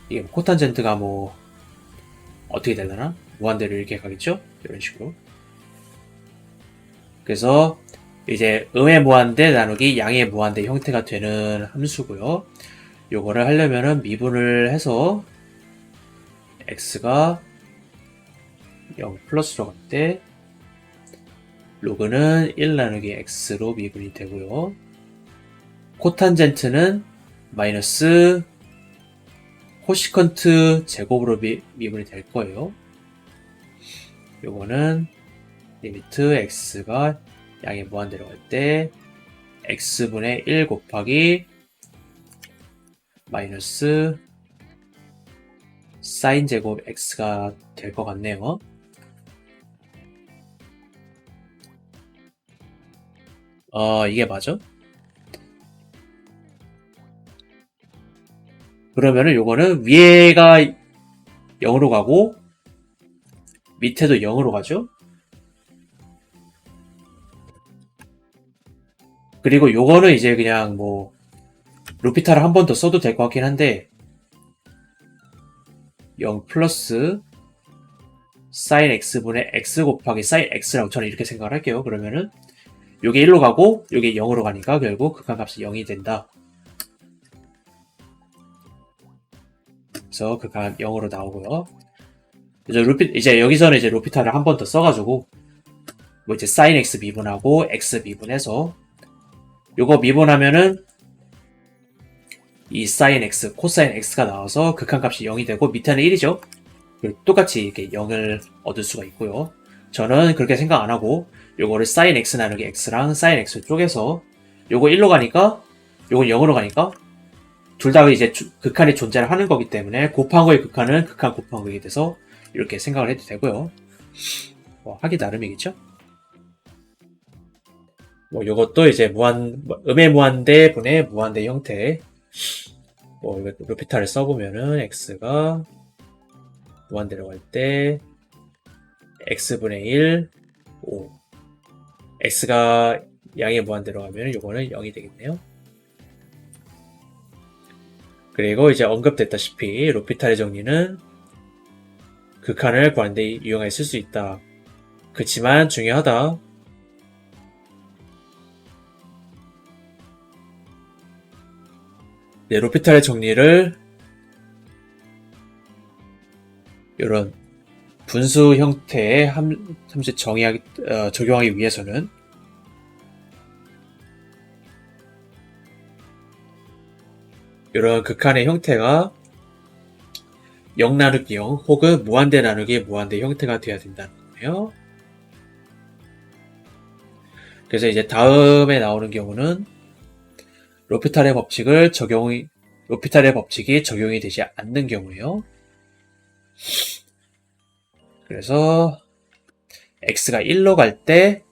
이게 코탄젠트가 뭐 어떻게 되려나? 무한대로 이렇게 가겠죠? 이런 식으로. 그래서 이제 음의 무한대 나누기 양의 무한대 형태가 되는 함수고요. 요거를 하려면은 미분을 해서 x가 0 플러스로 갈 때 로그는 1 나누기 x로 미분이 되고요. 코탄젠트는 마이너스 코시컨트 제곱으로 미분이 될 거예요. 요거는 리미트 x가 양의 무한대로 갈 때 x분의 1 곱하기 마이너스 사인 제곱 x가 될 것 같네요. 이게 맞아? 그러면은 요거는 위에가 0으로 가고 밑에도 0으로 가죠? 그리고 요거는 이제 그냥 뭐 루피타를 한 번 더 써도 될 것 같긴 한데 0 플러스 sin x분의 x 곱하기 sin x라고 저는 이렇게 생각을 할게요. 그러면은 요게 1로 가고 요게 0으로 가니까 결국 극한값이 0이 된다. 그래서 극한 0으로 나오고요. 이제 여기서는 이제 루피타를 한 번 더 써가지고 뭐 이제 sin x 미분하고 x 미분해서 요거 미분하면은 이 sin x, 코사인 x가 나와서 극한값이 0이 되고 밑에는 1이죠. 똑같이 이렇게 0을 얻을 수가 있고요. 저는 그렇게 생각 안 하고 요거를 sin x 나누기 x랑 sin x 쪼개서 요거 1로 가니까 요건 0으로 가니까 둘 다 이제 극한이 존재를 하는 거기 때문에 곱한 거의 극한은 극한 곱한 거에 돼서 이렇게 생각을 해도 되고요. 하기 나름이겠죠? 뭐 요것도 이제 음의 무한대 분의 무한대 형태 뭐 루피타를 써보면은 x가 무한대로 갈 때 x분의 1 5 x가 양의 무한대로 가면 요거는 0이 되겠네요. 그리고 이제 언급됐다시피 루피탈의 정리는 극한을 구하는데 이용해 쓸 수 있다. 그치만 중요하다. 네, 루피탈의 정리를 이런 분수 형태의 함수에 적용하기 위해서는 이런 극한의 형태가 0 나누기 0 혹은 무한대 나누기 무한대 형태가 되어야 된다는 거예요. 그래서 이제 다음에 나오는 경우는 로피탈의 법칙이 적용이 되지 않는 경우예요. 그래서 x가 1로 갈 때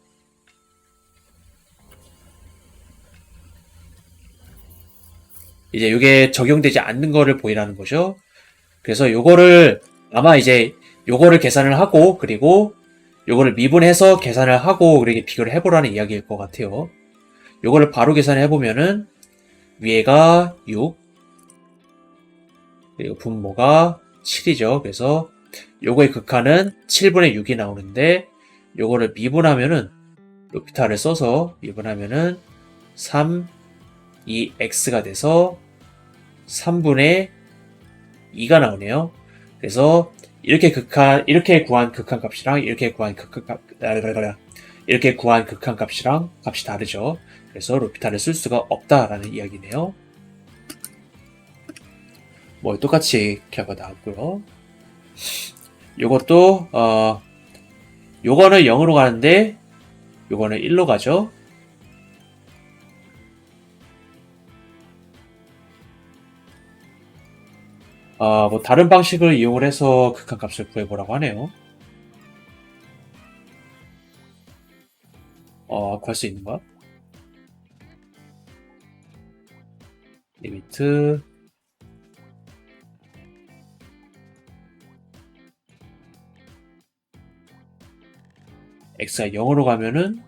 이제 이게 적용되지 않는 거를 보이라는 거죠. 그래서 요거를 아마 이제 요거를 계산을 하고 그리고 요거를 미분해서 계산을 하고 그렇게 비교를 해보라는 이야기일 것 같아요. 요거를 바로 계산을 해보면은 위에가 6 그리고 분모가 7이죠. 그래서 요거의 극한은 7분의 6이 나오는데 요거를 미분하면은 루피타를 써서 미분하면은 3, 2x가 돼서 3분의 2가 나오네요. 그래서 이렇게 구한 극한 값이랑 이렇게 구한 극한 값이랑 값이 다르죠. 그래서 로피탈을 쓸 수가 없다라는 이야기네요. 뭐 똑같이 결과 나왔고요. 요것도 요거는 0으로 가는데 요거는 1로 가죠. 뭐 다른 방식을 이용을 해서 극한값을 구해보라고 하네요. 구할 수 있는 거야? 리미트 x가 0으로 가면은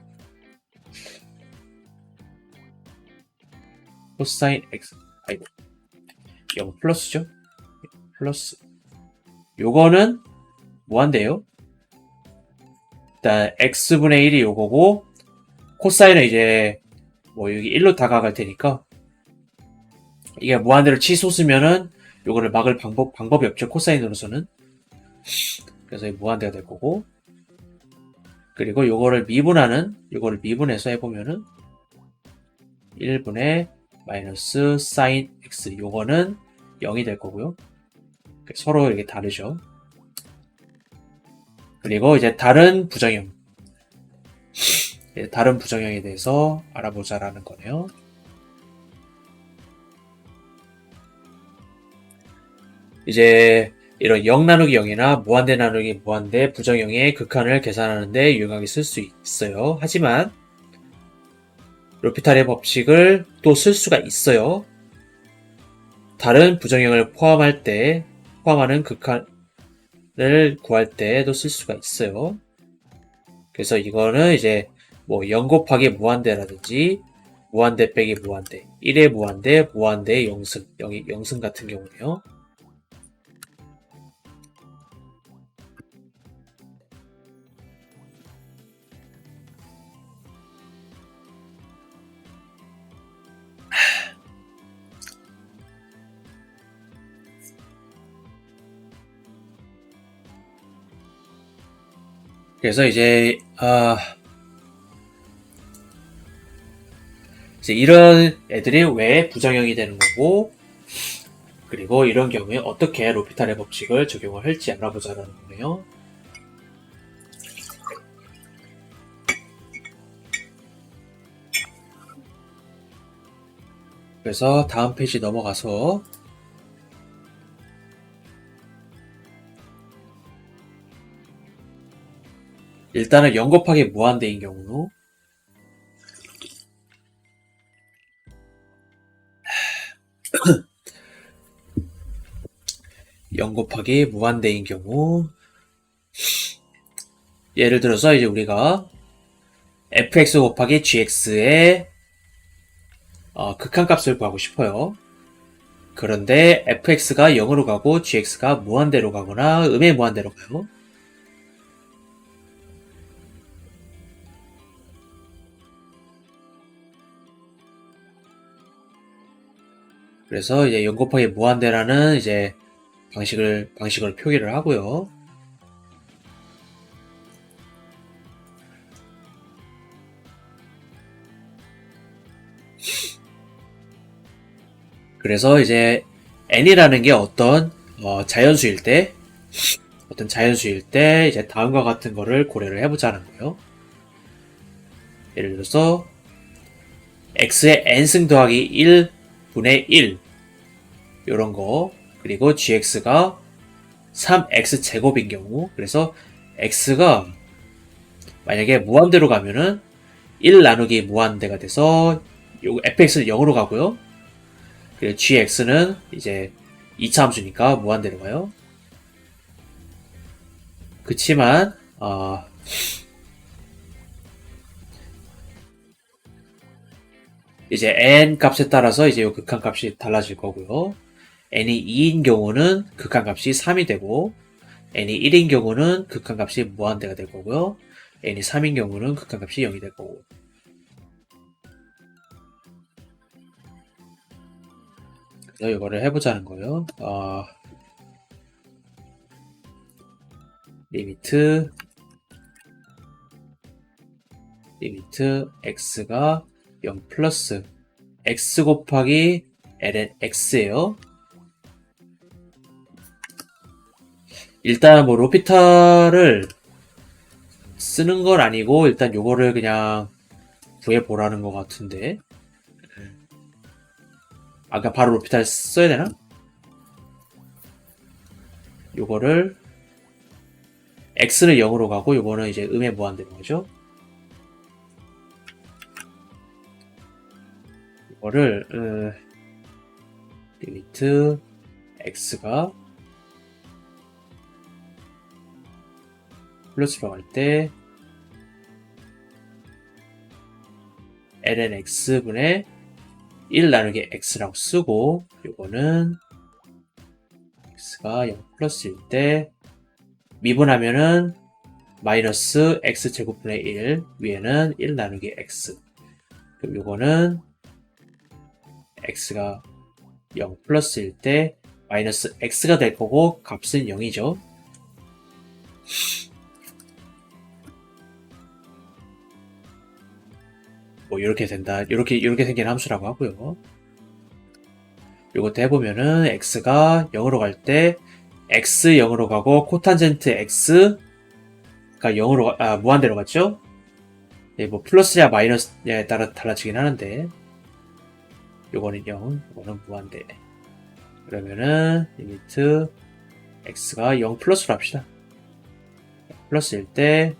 코사인 x 아이고 0 플러스죠? 플러스 요거는 무한대요. 일단 x분의 1이 요거고 코사인은 이제 뭐 여기 1로 다가갈 테니까 이게 무한대로 치솟 쓰면은 요거를 막을 방법이 없죠. 코사인으로서는. 그래서 무한대가 될 거고 그리고 요거를 미분해서 해보면은 1분의 마이너스 사인 x 요거는 0이 될 거고요. 서로 이렇게 다르죠. 그리고 이제 다른 부정형에 대해서 알아보자라는 거네요. 이제 이런 0 나누기 0이나 무한대 나누기 무한대 부정형의 극한을 계산하는데 유용하게 쓸 수 있어요. 하지만 로피탈의 법칙을 또 쓸 수가 있어요. 다른 부정형을 포함하는 극한을 구할 때도 쓸 수가 있어요. 그래서 이거는 이제 뭐 0 곱하기 무한대라든지 무한대 빼기 무한대, 1의 무한대, 무한대의 영승 같은 경우네요. 그래서 이제 이런 애들이 왜 부정형이 되는 거고 그리고 이런 경우에 어떻게 로피탈의 법칙을 적용을 할지 알아보자라는 거네요. 그래서 다음 페이지 넘어가서 일단은 0 곱하기 무한대인 경우 0 곱하기 무한대인 경우 예를 들어서 이제 우리가 fx 곱하기 gx의 극한값을 구하고 싶어요. 그런데 fx가 0으로 가고 gx가 무한대로 가거나 음의 무한대로 가요. 그래서 이제 0 곱하기 무한대라는 이제 방식을 표기를 하고요. 그래서 이제 n이라는 게 어떤 자연수일 때 이제 다음과 같은 거를 고려를 해보자는 거예요. 예를 들어서 x의 n승 더하기 1분의 1 이런 거 그리고 gx가 3x 제곱인 경우 그래서 x가 만약에 무한대로 가면은 1 나누기 무한대가 돼서 fx는 0으로 가고요. 그리고 gx는 이제 2차 함수니까 무한대로 가요. 그치만 이제 n 값에 따라서 이제 요 극한값이 달라질 거고요. n이 2인 경우는 극한값이 3이 되고 n이 1인 경우는 극한값이 무한대가 될 거고요. n이 3인 경우는 극한값이 0이 될 거고. 그래서 이거를 해보자는 거예요. 리미트 x가 0 플러스 x 곱하기 ln x예요. 일단 뭐 로피탈을 쓰는 건 아니고 일단 요거를 그냥 구해보라는 것 같은데, 아까 바로 로피탈 써야 되나? 요거를 x는 0으로 가고 요거는 이제 음에 무한대로 가죠. 이거를 리미트 x가 플러스로 갈 때 ln x분의 1 나누기 x라고 쓰고, 요거는 x가 0 플러스일 때 미분하면은 마이너스 x제곱분의 1, 위에는 1 나누기 x. 그럼 요거는 x가 0 플러스일 때 마이너스 x가 될 거고 값은 0이죠. 뭐 이렇게 된다. 이렇게 생긴 함수라고 하고요. 요것도 해보면은 x가 0으로 갈 때 x 0으로 가고 코탄젠트 x가 0으로 무한대로 갔죠? 네, 뭐 플러스냐 마이너스냐에 따라 달라지긴 하는데 요거는 0, 요거는 무한대. 그러면은 리미트 x가 0 플러스로 합시다. 플러스일 때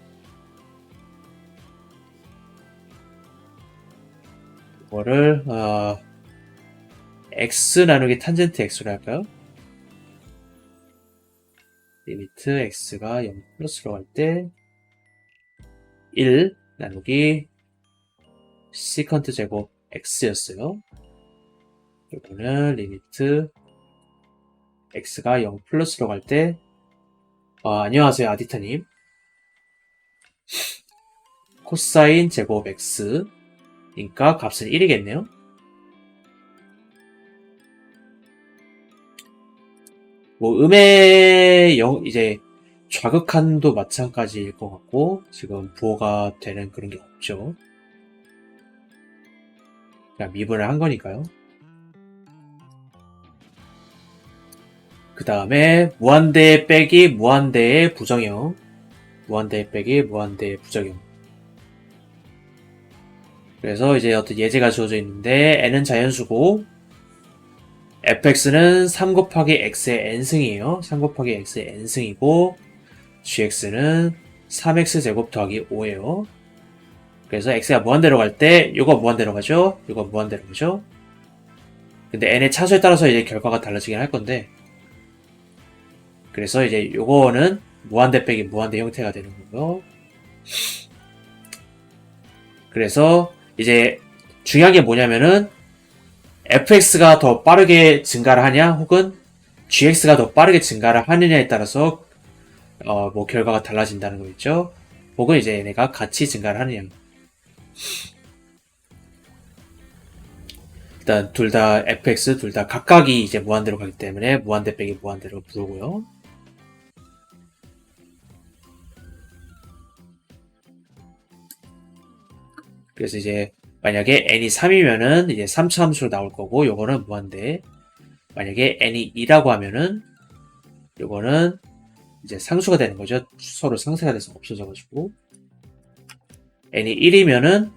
이거를 x 나누기 탄젠트 x로 할까요? 리미트 x가 0 플러스로 갈 때 1 나누기 시컨트 제곱 x였어요. 이거는 리미트 x가 0 플러스로 갈 때 안녕하세요 아디타님. 코사인 제곱 x 그러니까 값은 1이겠네요. 뭐 음의 이제 좌극한도 마찬가지일 것 같고 지금 부호가 되는 그런 게 없죠. 그냥 미분을 한 거니까요. 그 다음에 무한대 빼기 무한대의 부정형, 무한대 빼기 무한대의 부정형. 그래서 이제 어떤 예제가 주어져 있는데 n은 자연수고 fx는 3 곱하기 x의 n승이에요. 3 곱하기 x의 n승이고 gx는 3x 제곱 더하기 5예요. 그래서 x가 무한대로 갈 때 요거 무한대로 가죠. 요거 무한대로 가죠. 근데 n의 차수에 따라서 이제 결과가 달라지긴 할 건데, 그래서 이제 요거는 무한대 빼기 무한대 형태가 되는 거고요. 그래서 이제 중요한 게 뭐냐면은 fx가 더 빠르게 증가를 하냐 혹은 gx가 더 빠르게 증가를 하느냐에 따라서 뭐 결과가 달라진다는 거겠죠. 혹은 이제 얘네가 같이 증가를 하느냐. 일단 둘 다 fx 둘 다 각각이 이제 무한대로 가기 때문에 무한대 빼기 무한대로 부르고요. 그래서 이제 만약에 n이 3이면은 이제 3차 함수로 나올 거고 요거는 무한대. 만약에 n이 2라고 하면은 요거는 이제 상수가 되는 거죠. 서로 상쇄가 돼서 없어져가지고. n이 1이면은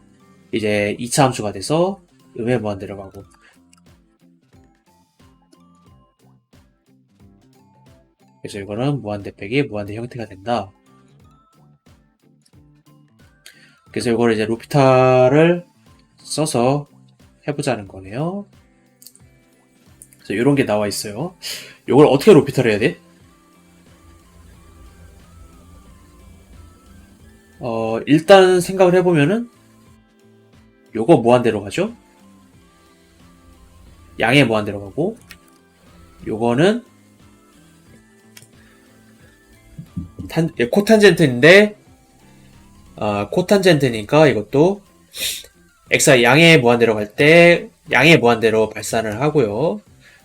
이제 2차 함수가 돼서 음의 무한대로 가고. 그래서 이거는 무한대 빼기 무한대 형태가 된다. 그래서 이걸 이제 로피탈을 써서 해보자는 거네요. 그래서 이런 게 나와 있어요. 이걸 어떻게 로피탈 해야 돼? 일단 생각을 해보면은 요거 무한대로 가죠. 양의 무한대로 가고 요거는 코탄젠트인데 코탄젠트니까 이것도 x가 양의 무한대로 갈 때 양의 무한대로 발산을 하고요.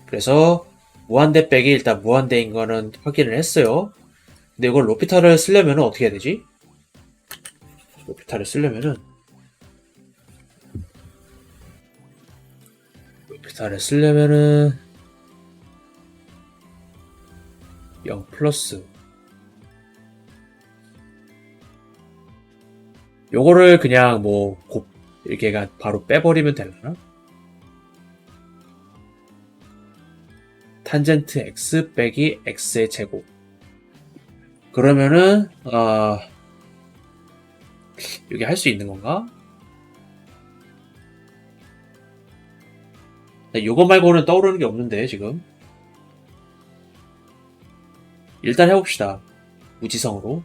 그래서 무한대 빼기 일단 무한대인 거는 확인을 했어요. 근데 이걸 로피탈을 쓰려면 어떻게 해야 되지? 로피탈을 쓰려면은 0 플러스 요거를 그냥 뭐 이렇게 바로 빼버리면 되려나? 탄젠트 x 빼기 x의 제곱. 그러면은 이게 할 수 있는 건가? 요거 말고는 떠오르는 게 없는데 지금. 일단 해봅시다. 무지성으로.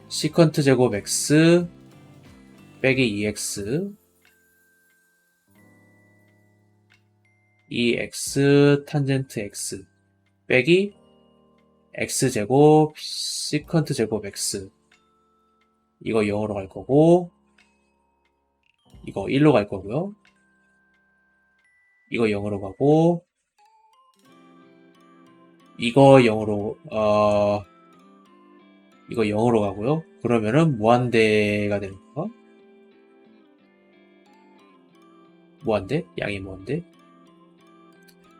시컨트 제곱 x 빼기 2x 2x 탄젠트 x 빼기 x제곱 시컨트 제곱 x 이거 0으로 갈 거고 이거 1로 갈 거고요. 이거 0으로 가고 이거 0으로 이거 0으로 가고요. 그러면은 무한대가 되는 건가? 무한대? 양이 무한대?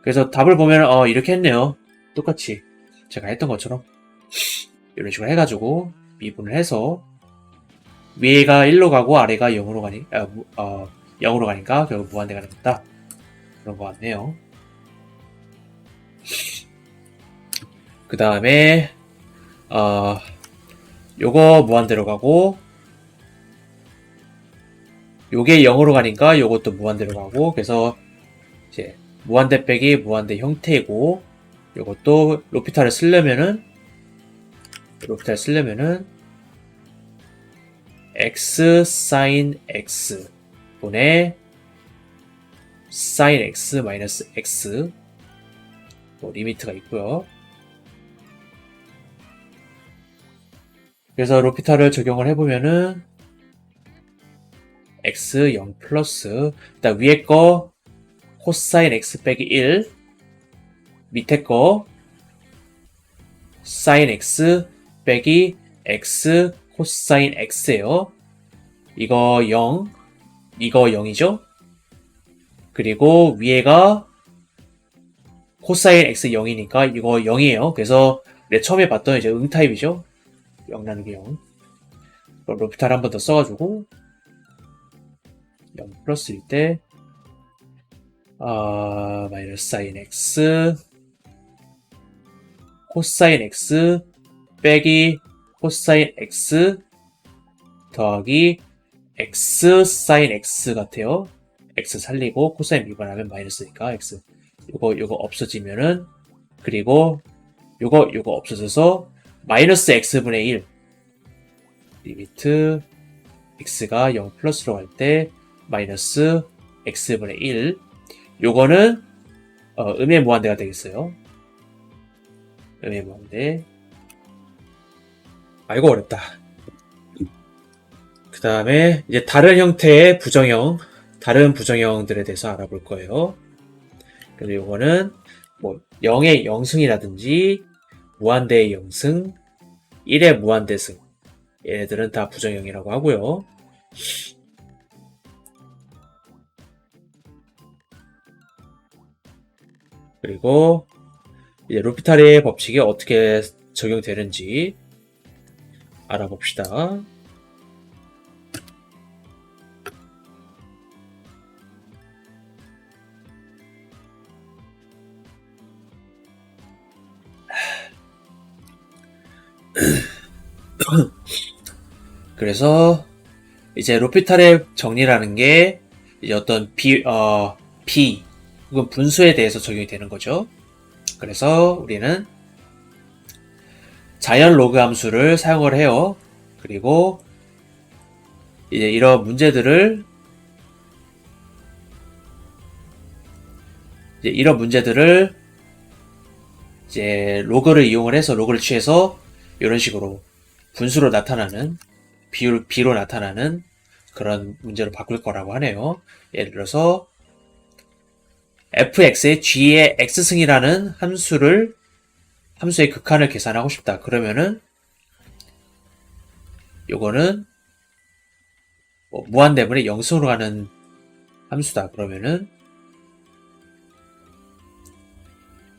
그래서 답을 보면 이렇게 했네요. 똑같이 제가 했던 것처럼 이런 식으로 해가지고 미분을 해서 위에가 1로 가고 아래가 0으로 가니 0으로 가니까 결국 무한대가 된다. 그런 것 같네요. 그 다음에 요거 무한대로 가고 요게 0으로 가니까 요것도 무한대로 가고 그래서 이제 무한대 빼기 무한대 형태이고 요것도 로피탈을 쓰려면은 x sin x 분의 sin x 마이너스 x 뭐 리미트가 있고요. 그래서 로피탈을 적용을 해보면은 x 0 플러스 일단 위에 거 코사인 x 빼기 1 밑에 거 사인 x 빼기 x 코사인 x예요. 이거 0 이거 0이죠. 그리고 위에가 코사인 x 0이니까 이거 0이에요. 그래서 처음에 봤던 이제 응타입이죠. 0라는 게 0. 그럼 로피탈 한 번 더 써가지고 0 플러스일 때 마이너스 사인 x 코사인 x 빼기 코사인 x 더하기 x 사인 x 같아요. x 살리고 코사인 미분하면 마이너스니까 x 요거 없어지면은 그리고 요거 없어져서 마이너스 x분의 1 리미트 x가 0 플러스로 갈 때 마이너스 x분의 1 요거는 음의 무한대가 되겠어요. 음의 무한대. 이거 어렵다. 그 다음에 이제 다른 형태의 다른 부정형들에 대해서 알아볼 거예요. 그래서 요거는 뭐 0의 0승이라든지 무한대의 0승, 1의 무한대승 얘네들은 다 부정형이라고 하고요. 그리고 이제 로피탈의 법칙이 어떻게 적용되는지 알아봅시다. 그래서 이제 로피탈의 정리라는 게 이제 어떤 비 혹은 분수에 대해서 적용이 되는 거죠. 그래서 우리는 자연 로그 함수를 사용을 해요. 그리고 이제 이런 문제들을 이제 로그를 이용을 해서 로그를 취해서 이런 식으로 분수로 나타나는 B로 나타나는 그런 문제로 바꿀 거라고 하네요. 예를 들어서 fx의 g의 x승이라는 함수를 함수의 극한을 계산하고 싶다. 그러면은 요거는 뭐 무한대분의 영승으로 가는 함수다. 그러면은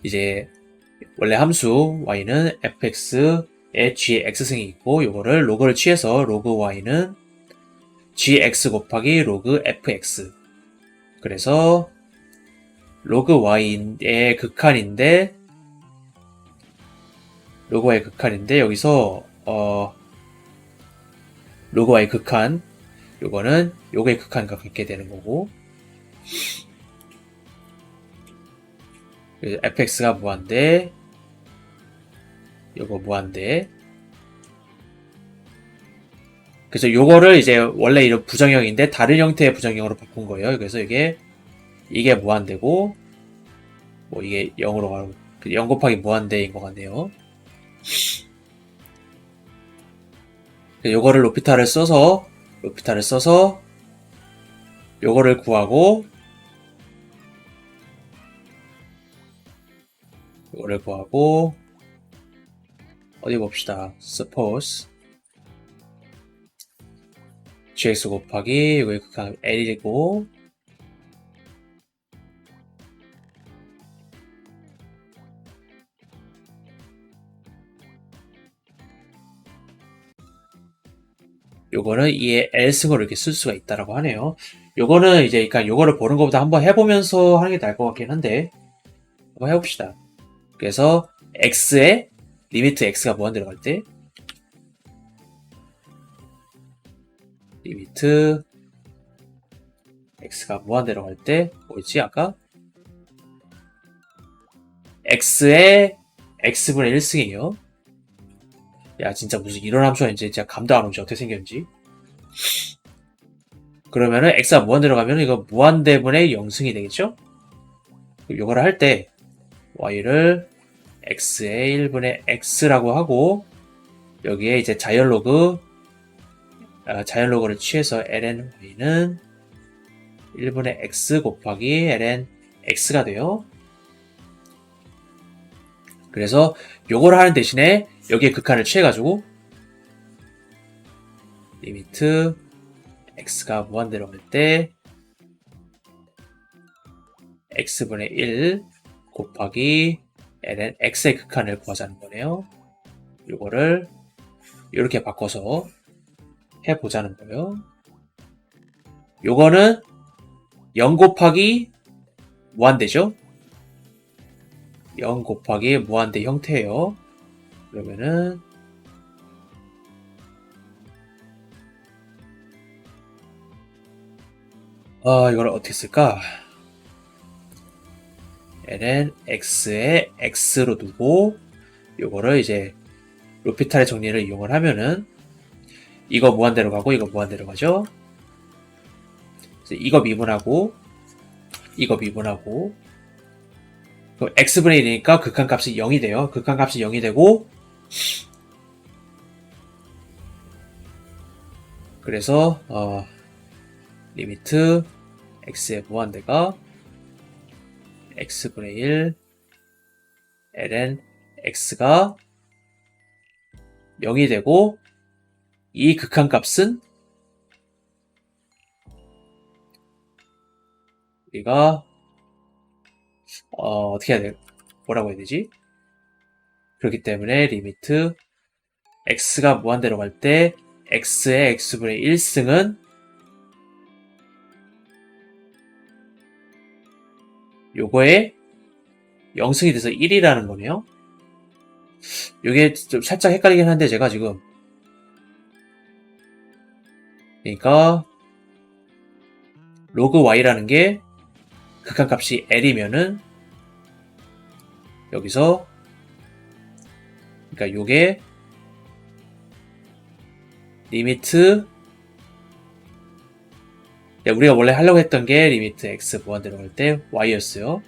이제 원래 함수 y는 fx에 g의 x승이 있고 요거를 로그를 취해서 로그 y는 gx 곱하기 로그 fx. 그래서 로그 y의 극한인데 로그 y 극한인데 여기서 로그 y 극한 요거는 요거의 극한과 같게 되는 거고 그래서 fx가 무한대 요거 무한대 그래서 요거를 이제 원래 이런 부정형인데 다른 형태의 부정형으로 바꾼 거예요. 그래서 이게 무한대고 뭐 이게 0으로 가고 0 곱하기 무한대인 것 같네요. 요거를 로피탈을 써서 요거를 구하고 어디 봅시다. suppose gx 곱하기 요거의 극한 l이고 요거는 이에 L승으로 이렇게 쓸 수가 있다라고 하네요. 요거는 이제 그러니까 요거를 보는 것보다 한번 해보면서 하는 게 나을 것 같긴 한데 한번 해봅시다. 그래서 x에 리미트 x가 무한대로 갈 때 리미트 x가 무한대로 갈 때 뭐였지 아까? x에 x분의 1승이에요. 야 진짜 무슨 이런 함수가 이제 진짜 감도 안 오지 어떻게 생겼는지. 그러면은 x가 무한대로 가면 이거 무한대분의 0승이 되겠죠? 이거를 할 때 y를 x의 1분의 x라고 하고 여기에 이제 자연로그를 취해서 ln y는 1분의 x 곱하기 ln x가 돼요. 그래서 요거를 하는 대신에 여기에 극한을 취해가지고 리미트 x가 무한대로 갈 때 x분의 1 곱하기 ln x의 극한을 구하자는 거네요. 요거를 이렇게 바꿔서 해보자는 거예요. 요거는 0 곱하기 무한대죠? 0 곱하기 무한대 형태예요. 그러면은 이걸 어떻게 쓸까? ln x에 x로 두고 요거를 이제 로피탈의 정리를 이용을 하면은 이거 무한대로 가고 이거 무한대로 가죠. 이거 미분하고 이거 미분하고 x분의 1이니까 극한값이 0이 돼요. 극한값이 0이 되고 그래서 리미트 x의 무한대가 x분의 1 ln x가 0이 되고 이 극한값은 우리가 어떻게 해야 돼? 뭐라고 해야 되지? 그렇기 때문에 리미트 x가 무한대로 갈 때 x의 x분의 1승은 요거에 0승이 돼서 1이라는 거네요. 요게 좀 살짝 헷갈리긴 한데 제가 지금 그러니까 로그 y라는 게 극한값이 l이면은 여기서 그러니까 요게 리미트 우리가 원래 하려고 했던 게 리미트 x 무한대로 갈 때 y였어요.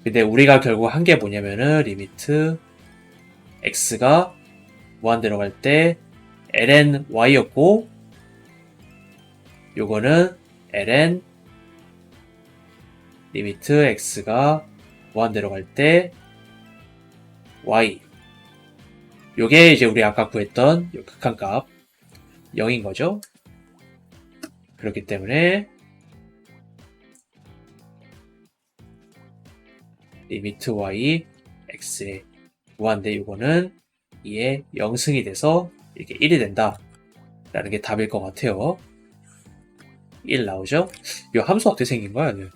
근데 우리가 결국 한 게 뭐냐면은 리미트 x가 무한대로 갈 때 ln y였고 요거는 ln 리미트 x가 무한대로 갈 때 y. 요게 이제 우리 아까 구했던 요 극한값 0인 거죠. 그렇기 때문에 리미트 y x의 무한대 요거는 2의 0승이 돼서 이렇게 1이 된다 라는 게 답일 것 같아요. 1 나오죠? 이 함수 어떻게 생긴 거야? 네.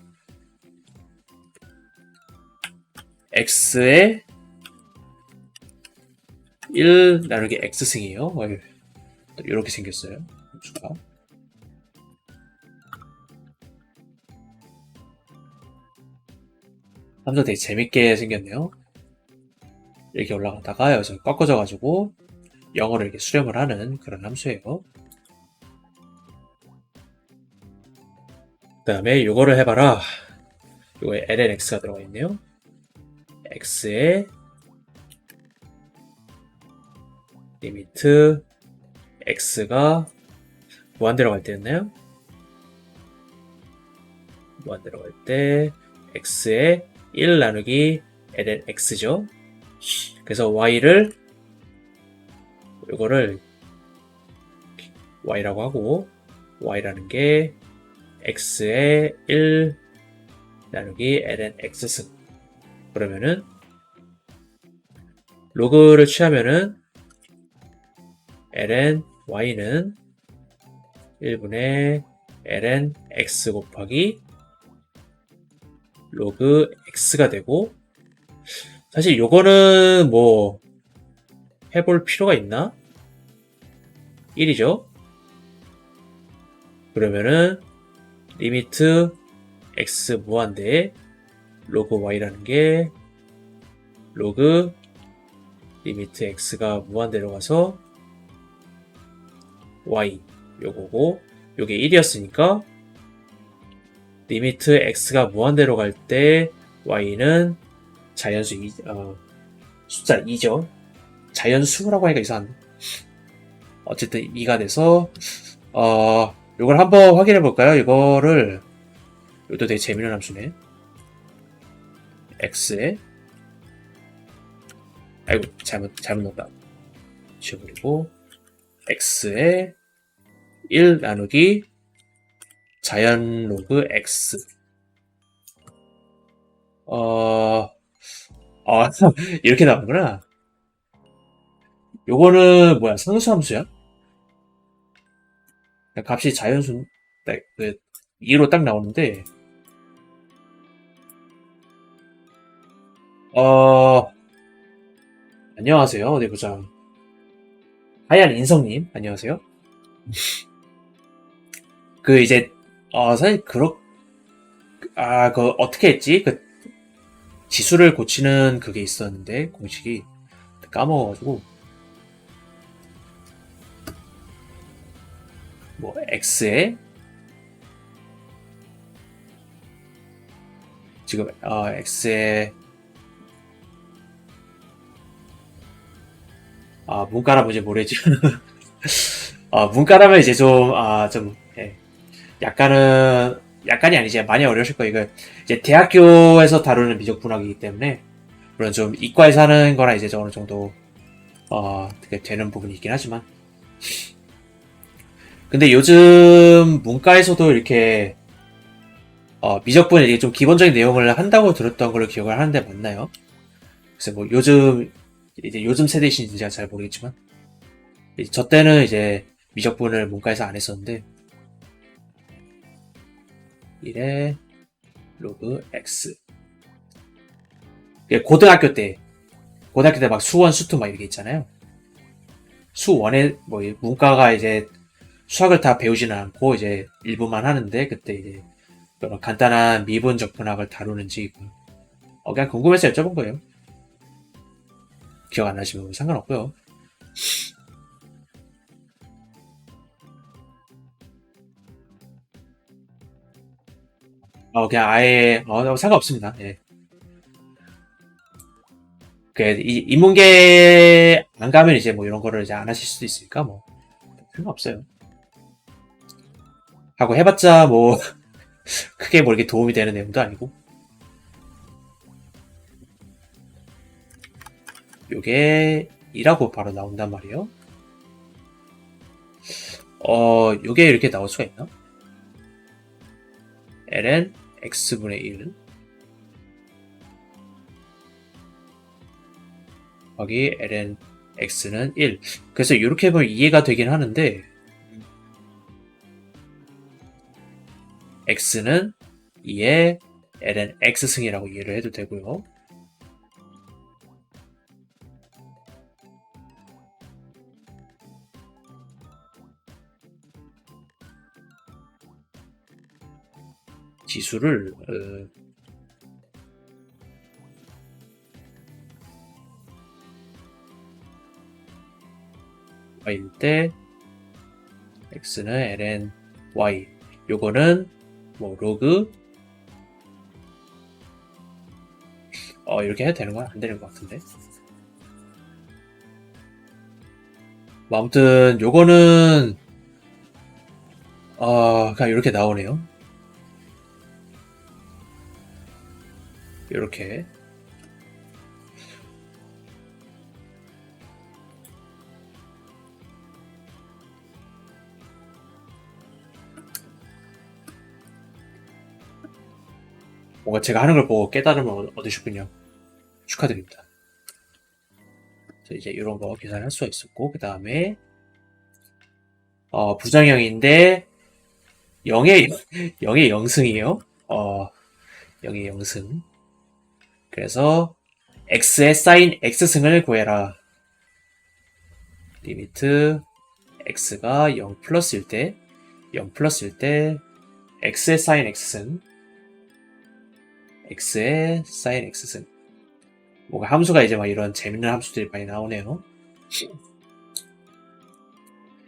x의 1 나누기 x승이에요. 이렇게 생겼어요. 함수가. 함수 되게 재밌게 생겼네요. 이렇게 올라가다가 여기서 꺾어져가지고 영어를 이렇게 수렴을 하는 그런 함수예요. 그 다음에 요거를 해봐라. 요거에 lnx가 들어가 있네요. x의 리미트 x가 무한대로 갈 때였나요? 무한대로 갈 때 x의 1 나누기 lnx죠. 그래서 y를 요거를 y라고 하고 y라는 게 x의 1 나누기 lnx승. 그러면은 로그를 취하면은 ln y는 1분의 ln x 곱하기 로그 x가 되고, 사실 요거는 뭐 해볼 필요가 있나? 1이죠. 그러면은 리미트 x 무한대에 로그 y라는 게 로그 리미트 x가 무한대로 가서 y 요거고, 요게 1이었으니까 리미트 x가 무한대로 갈 때 y는 자연수 숫자 2죠. 자연수라고 하니까 이상한데. 어쨌든 2가 돼서 요걸 한번 확인해 볼까요? 이거를 이것도 되게 재미있는 함수네. x에 아이고 잘못 넣었다. 지워버리고 x에 1 나누기 자연 로그 x. 이렇게 나오는구나. 요거는 뭐야? 상수 함수야? 값이 자연수 2로 딱 나오는데 안녕하세요. 어디 보자. 하얀 인성님 안녕하세요. 그 이제 사실 그 어떻게 했지? 그 지수를 고치는 그게 있었는데 공식이 까먹어가지고 뭐 x에 지금 x에 문과라 뭔지 모르겠지. 문과라면 이제 약간이 아니지 많이 어려우실 거예요. 이거 이제 대학교에서 다루는 미적분학이기 때문에 물론 좀 이과에서 하는 거나 이제 어느 정도 되게 되는 부분이 있긴 하지만, 근데 요즘 문과에서도 이렇게 미적분에 이게 좀 기본적인 내용을 한다고 들었던 걸로 기억을 하는데 맞나요? 그래서 뭐 요즘 세대이신지 제가 잘 모르겠지만 저 때는 이제 미적분을 문과에서 안 했었는데 1의 로그 x. 고등학교 때 막 수원, 수투 막 이렇게 있잖아요. 수원에 뭐 문과가 이제 수학을 다 배우지는 않고 이제 일부만 하는데 그때 이제 그런 간단한 미분 적분학을 다루는지 그냥 궁금해서 여쭤본 거예요. 기억 안 나시면 상관없고요. 그냥 아예 상관없습니다. 예. 인문계 안 가면 이제 뭐 이런 거를 이제 안 하실 수도 있으니까 뭐 상관없어요. 하고 해봤자 뭐 크게 뭐 이렇게 도움이 되는 내용도 아니고. 요게 2라고 바로 나온단 말이에요. 요게 이렇게 나올 수가 있나? ln x분의 1 여기 ln x는 1. 그래서 이렇게 보면 이해가 되긴 하는데 x는 2의 ln x승이라고 이해를 해도 되고요. 지수를 y일 때 x는 ln y 요거는 뭐 로그 이렇게 해도 되는 거야? 안 되는 것 같은데. 뭐 아무튼 요거는 그냥 이렇게 나오네요. 이렇게 뭔가 제가 하는 걸 보고 깨달음을 얻으셨군요. 축하드립니다. 이제 이런 거 계산할 수가 있었고 그 다음에 부정형인데 0의 0승이에요. 0의 0승. 그래서 x의 사인 x승을 구해라. 리미트 x가 0 플러스일 때 0 플러스일 때 x의 사인 x승 x의 사인 x승 뭐가 함수가 이제 막 이런 재밌는 함수들이 많이 나오네요.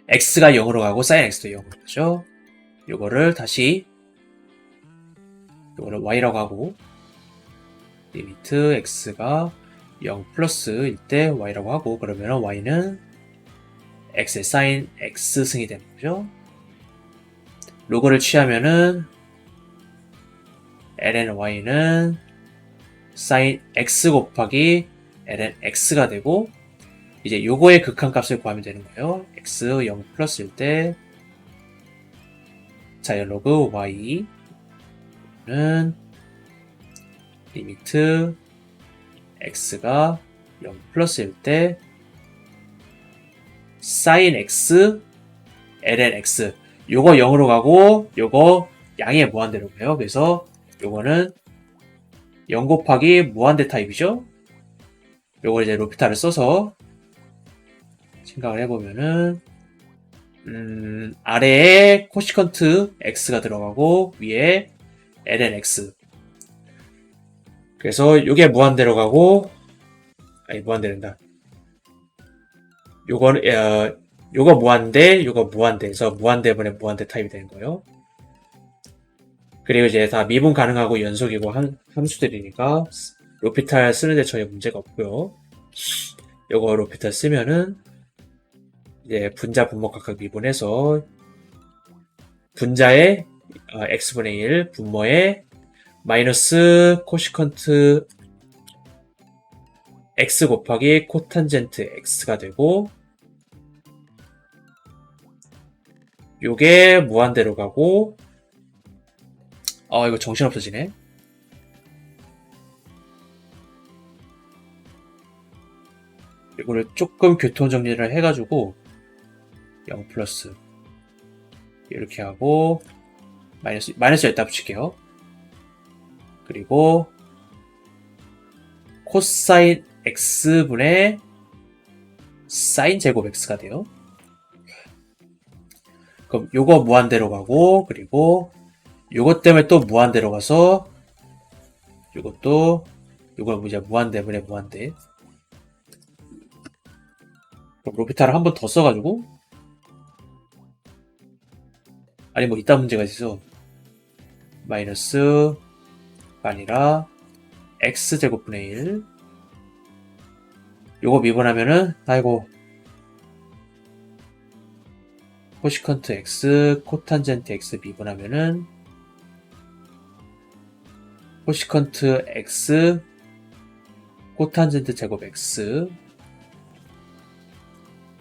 x가 0으로 가고 사인 x도 0으로 가죠. 요거를 다시 요거를 y라고 하고 리미트 x가 0 플러스일 때 y라고 하고 그러면 y는 x의 사인 x승이 되는 거죠. 로그를 취하면은 ln y는 사인 x 곱하기 ln x가 되고 이제 요거의 극한값을 구하면 되는 거예요. x 0 플러스일 때 자, 로그 y는 리미트 x가 0 플러스일 때 사인 x ln x 요거 0으로 가고 요거 양의 무한대로 가요. 그래서 요거는 0 곱하기 무한대 타입이죠. 요걸 이제 로피탈을 써서 생각을 해보면은 아래에 코시컨트 x가 들어가고 위에 ln x 그래서 요게 무한대로 가고 아니 무한대된다. 요거는 요거 무한대 요거 무한대에서 무한대분의 무한대 타입이 되는 거예요. 그리고 이제 다 미분 가능하고 연속이고 함수들이니까 로피탈 쓰는데 전혀 문제가 없고요. 요거 로피탈 쓰면은 이제 분자 분모 각각 미분해서 분자의 x분의 1 분모의 마이너스 코시컨트 x 곱하기 코탄젠트 x가 되고 요게 무한대로 가고 이거 정신없어지네. 이거를 조금 교통정리를 해가지고 0 플러스 이렇게 하고 마이너스 여기다 붙일게요. 그리고 코사인 x분의 사인 제곱 x가 돼요. 그럼 요거 무한대로 가고 그리고 요것 때문에 또 무한대로 가서 요것도 요걸 이제 무한대분의 무한대 그럼 로피탈을 한 번 더 써가지고 아니 뭐 이딴 문제가 있어. 마이너스가 아니라 x제곱분의 1 요거 미분하면은 아이고 코시컨트 x 코탄젠트 x 미분하면은 코시컨트 x 코탄젠트 제곱 x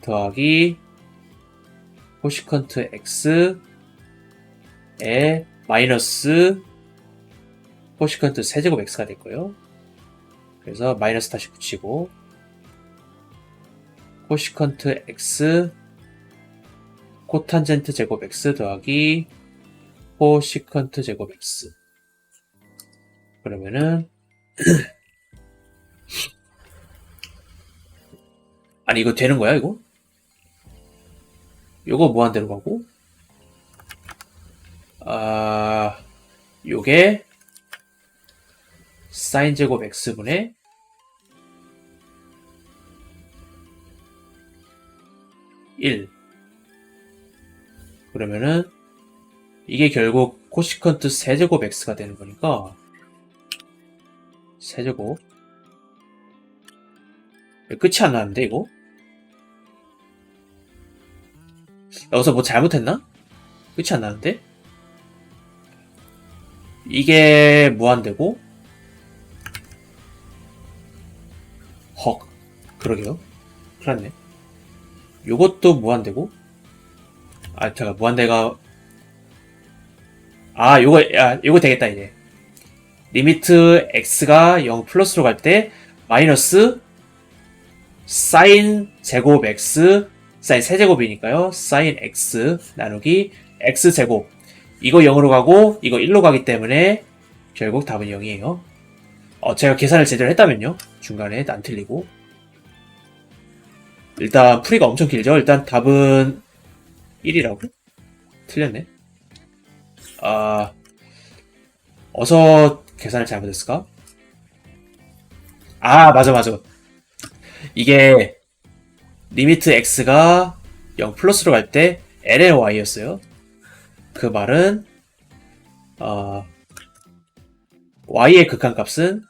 더하기 코시컨트 x에 마이너스 코시컨트 세제곱 x가 될 거예요. 그래서 마이너스 다시 붙이고 코시컨트 x 코탄젠트 제곱 x 더하기 코시컨트 제곱 x. 그러면은 아니 이거 되는 거야 이거? 요거 무한대로 가고 요게 사인 제곱 x분의 (1) 그러면은 이게 결국 코시컨트 세제곱 x가 되는 거니까 세제곱 끝이 안 나는데 이거? 여기서 뭐 잘못했나? 끝이 안 나는데? 이게 무한대고 헉 그러게요. 큰일 났네. 요것도 무한대고 잠깐 무한대가 요거 되겠다 이제. 리미트 x가 0 플러스로 갈 때 마이너스 사인 제곱 x 사인 세제곱이니까요. 사인 x 나누기 x제곱 이거 0으로 가고 이거 1로 가기 때문에 결국 답은 0이에요. 제가 계산을 제대로 했다면요. 중간에 안 틀리고. 일단 풀이가 엄청 길죠. 일단 답은 1이라고? 틀렸네. 어서 계산을 잘못했을까? 맞아. 이게 리미트 x가 0 플러스로 갈 때 ln y였어요. 그 말은 y의 극한값은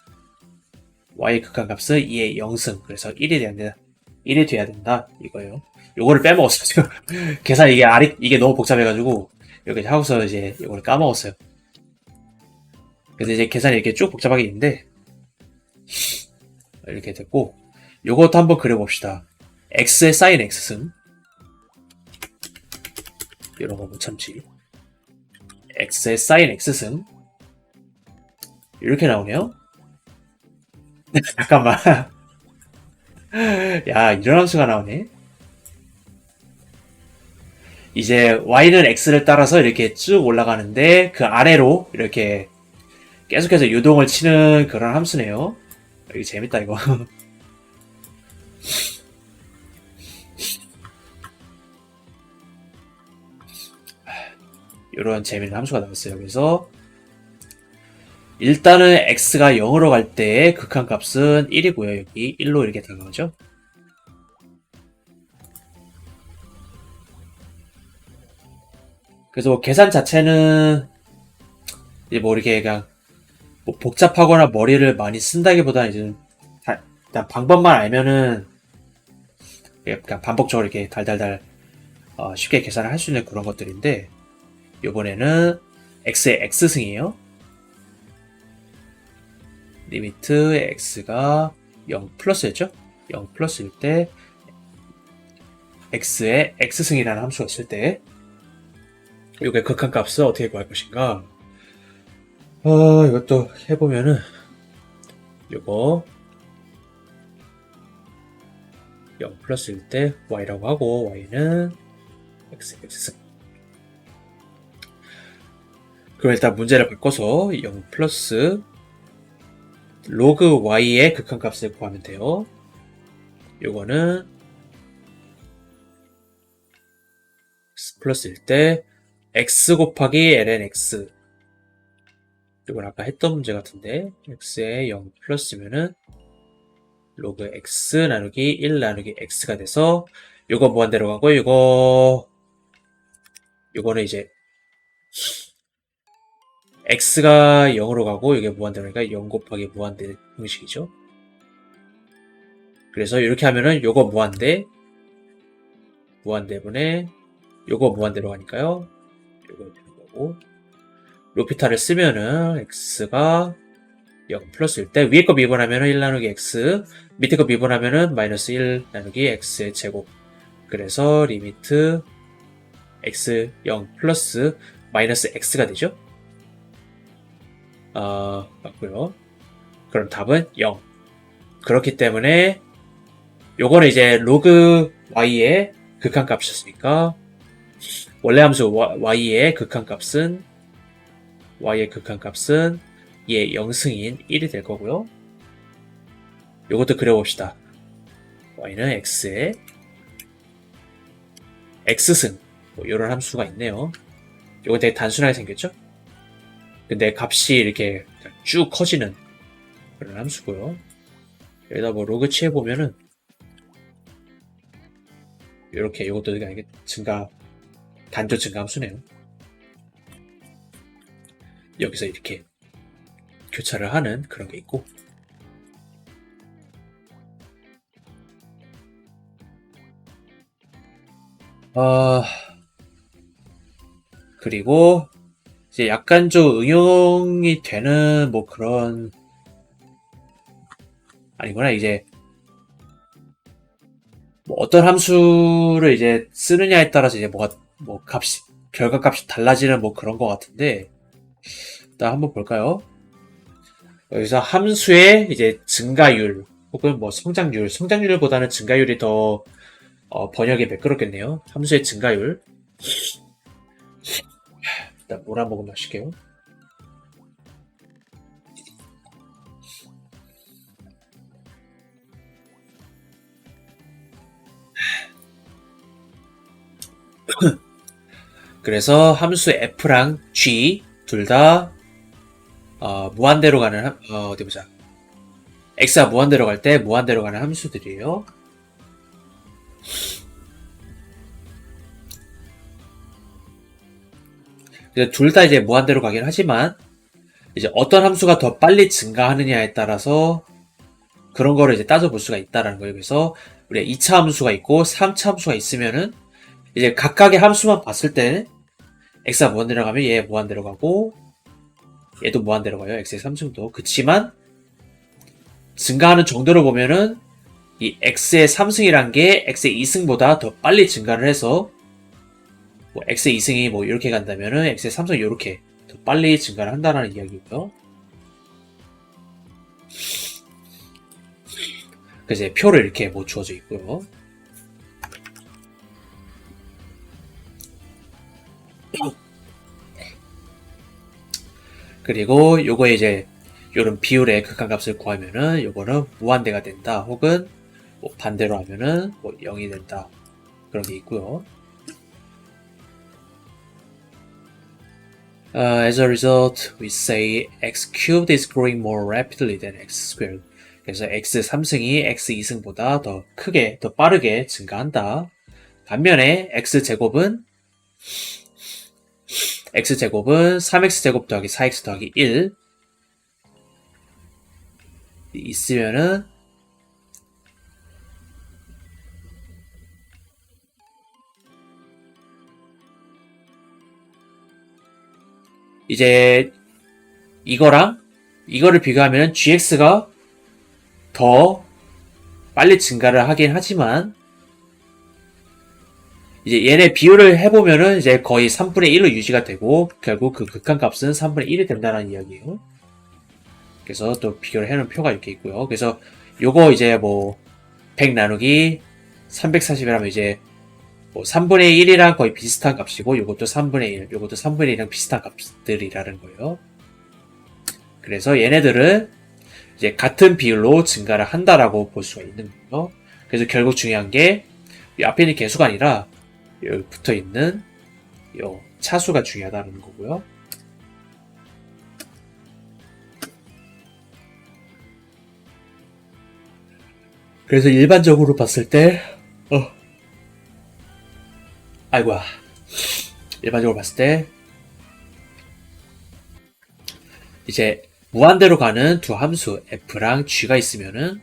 2의 0승. 그래서 1이 돼야 된다 이거예요. 요거를 빼먹었어요. 계산 이게 너무 복잡해가지고 여기 하고서 이제 이걸 까먹었어요. 그래서 이제 계산이 이렇게 쭉 복잡하게 있는데 이렇게 됐고 요것도 한번 그려봅시다. x의 사인 x승 이런 거 못 참지. x의 사인 x승 이렇게 나오네요. 잠깐만. 야 이런 함수가 나오네. 이제 y는 x를 따라서 이렇게 쭉 올라가는데 그 아래로 이렇게 계속해서 유동을 치는 그런 함수네요. 이거 재밌다 이거. 이런 재밌는 함수가 나왔어요. 그래서 일단은 x가 0으로 갈 때 극한값은 1이고요. 여기 1로 이렇게 들어가죠. 그래서 뭐 계산 자체는 이제 뭐 이렇게 그냥 뭐 복잡하거나 머리를 많이 쓴다기보다는 이제 일단 방법만 알면은 그냥 반복적으로 이렇게 달달달 쉽게 계산을 할 수 있는 그런 것들인데 요번에는 x의 x승이에요. 리미트 x가 0 플러스였죠? 0 플러스일 때 x의 x승이라는 함수가 있을 때 요게 극한값을 어떻게 구할 것인가? 이것도 해보면은 요거 0 플러스일 때 y라고 하고 y는 x승. 그럼 일단 문제를 바꿔서 0 플러스 로그 y의 극한값을 구하면 돼요. 요거는 x 플러스일 때 x 곱하기 ln x. 이건 아까 했던 문제 같은데 x에 0 플러스면은 로그 x 나누기 1 나누기 x가 돼서 요거 무한대로 가고 요거는 이제 x가 0으로 가고 이게 무한대로니까 0 곱하기 무한대 형식이죠. 그래서 이렇게 하면은 요거 무한대분의 요거 무한대로 가니까요. 요거 되는 거고 로피탈을 쓰면은 x가 0 플러스일 때 위에 거 미분하면은 1 나누기 x 밑에 거 미분하면은 마이너스 1 나누기 x의 제곱 그래서 리미트 x 0 플러스 마이너스 x가 되죠. 맞고요. 그럼 답은 0. 그렇기 때문에 요거는 이제 로그 y의 극한값이었으니까 원래 함수 y의 극한값은 얘 0승인 1이 될 거고요. 요것도 그려봅시다. y는 x에 x승 뭐 이런 함수가 있네요. 요거 되게 단순하게 생겼죠? 근데 값이 이렇게 쭉 커지는 그런 함수고요. 여기다 뭐 로그 취해보면은 이렇게 이것도 이게 단조 증가 함수네요. 여기서 이렇게 교차를 하는 그런 게 있고, 그리고 이제 약간 좀 응용이 되는 뭐 그런 아니구나. 이제 뭐 어떤 함수를 이제 쓰느냐에 따라서 이제 뭐 결과값이 달라지는 뭐 그런 것 같은데, 일단 한번 볼까요? 여기서 함수의 이제 증가율 혹은 뭐 성장률보다는 증가율이 더 번역이 매끄럽겠네요. 함수의 증가율. 일단 물 한 모금 마실게요. 그래서 함수 f랑 g 둘 다 무한대로 가는 어디 보자. x가 무한대로 갈 때 무한대로 가는 함수들이에요. 둘 다 이제 무한대로 가긴 하지만 이제 어떤 함수가 더 빨리 증가하느냐에 따라서 그런 거를 이제 따져볼 수가 있다라는 거예요. 그래서 우리가 2차 함수가 있고 3차 함수가 있으면은 이제 각각의 함수만 봤을 때 x가 무한대로 가면 얘 무한대로 가고 얘도 무한대로 가요. x의 3승도. 그치만 증가하는 정도로 보면은 이 x의 3승이란 게 x의 2승보다 더 빨리 증가를 해서 뭐 x의 2승이 뭐 이렇게 간다면은 x의 3승이 이렇게 더 빨리 증가를 한다는 이야기고요. 그래서 이제 표를 이렇게 뭐 주어져 있고요. 그리고 요거에 이제 요런 비율의 극한값을 구하면은 요거는 무한대가 된다. 혹은 뭐 반대로 하면은 뭐 0이 된다. 그런 게 있고요. As a result, we say x cubed is growing more rapidly than x squared. 그래서 x 3승이 x 2승보다 더 크게, 더 빠르게 증가한다. 반면에 x제곱은 3x제곱 더하기 4x 더하기 1 있으면은 이제 이거를 비교하면 gx가 더 빨리 증가를 하긴 하지만 이제 얘네 비율을 해보면은 이제 거의 3분의 1로 유지가 되고 결국 그 극한값은 3분의 1이 된다는 이야기예요. 그래서 또 비교를 해놓은 표가 이렇게 있고요. 그래서 요거 이제 뭐 100 나누기 340이라면 이제 뭐 3분의 1이랑 거의 비슷한 값이고 요것도 3분의 1, 요것도 3분의 1이랑 비슷한 값들이라는 거예요. 그래서 얘네들은 이제 같은 비율로 증가를 한다라고 볼 수가 있는 거예요. 그래서 결국 중요한 게 이 앞에 있는 개수가 아니라 여기 붙어 있는 요 차수가 중요하다는 거고요. 그래서 일반적으로 봤을 때, 아이고야. 일반적으로 봤을 때, 이제 무한대로 가는 두 함수 f랑 g가 있으면은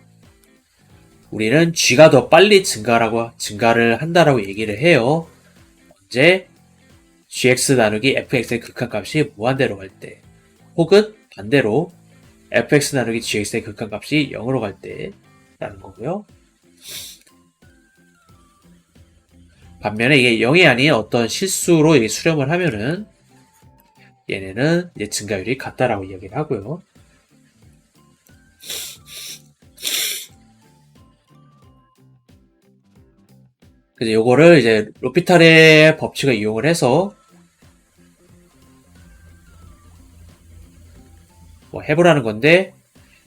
우리는 g가 더 빨리 증가를 한다라고 얘기를 해요. 언제 gx 나누기 fx의 극한값이 무한대로 갈 때, 혹은 반대로 fx 나누기 gx의 극한값이 0으로 갈 때라는 거고요. 반면에 이게 0이 아닌 어떤 실수로 이게 수렴을 하면은 얘네는 이제 증가율이 같다라고 이야기를 하고요. 그래서 요거를 이제 로피탈의 법칙을 이용을 해서 뭐 해보라는 건데,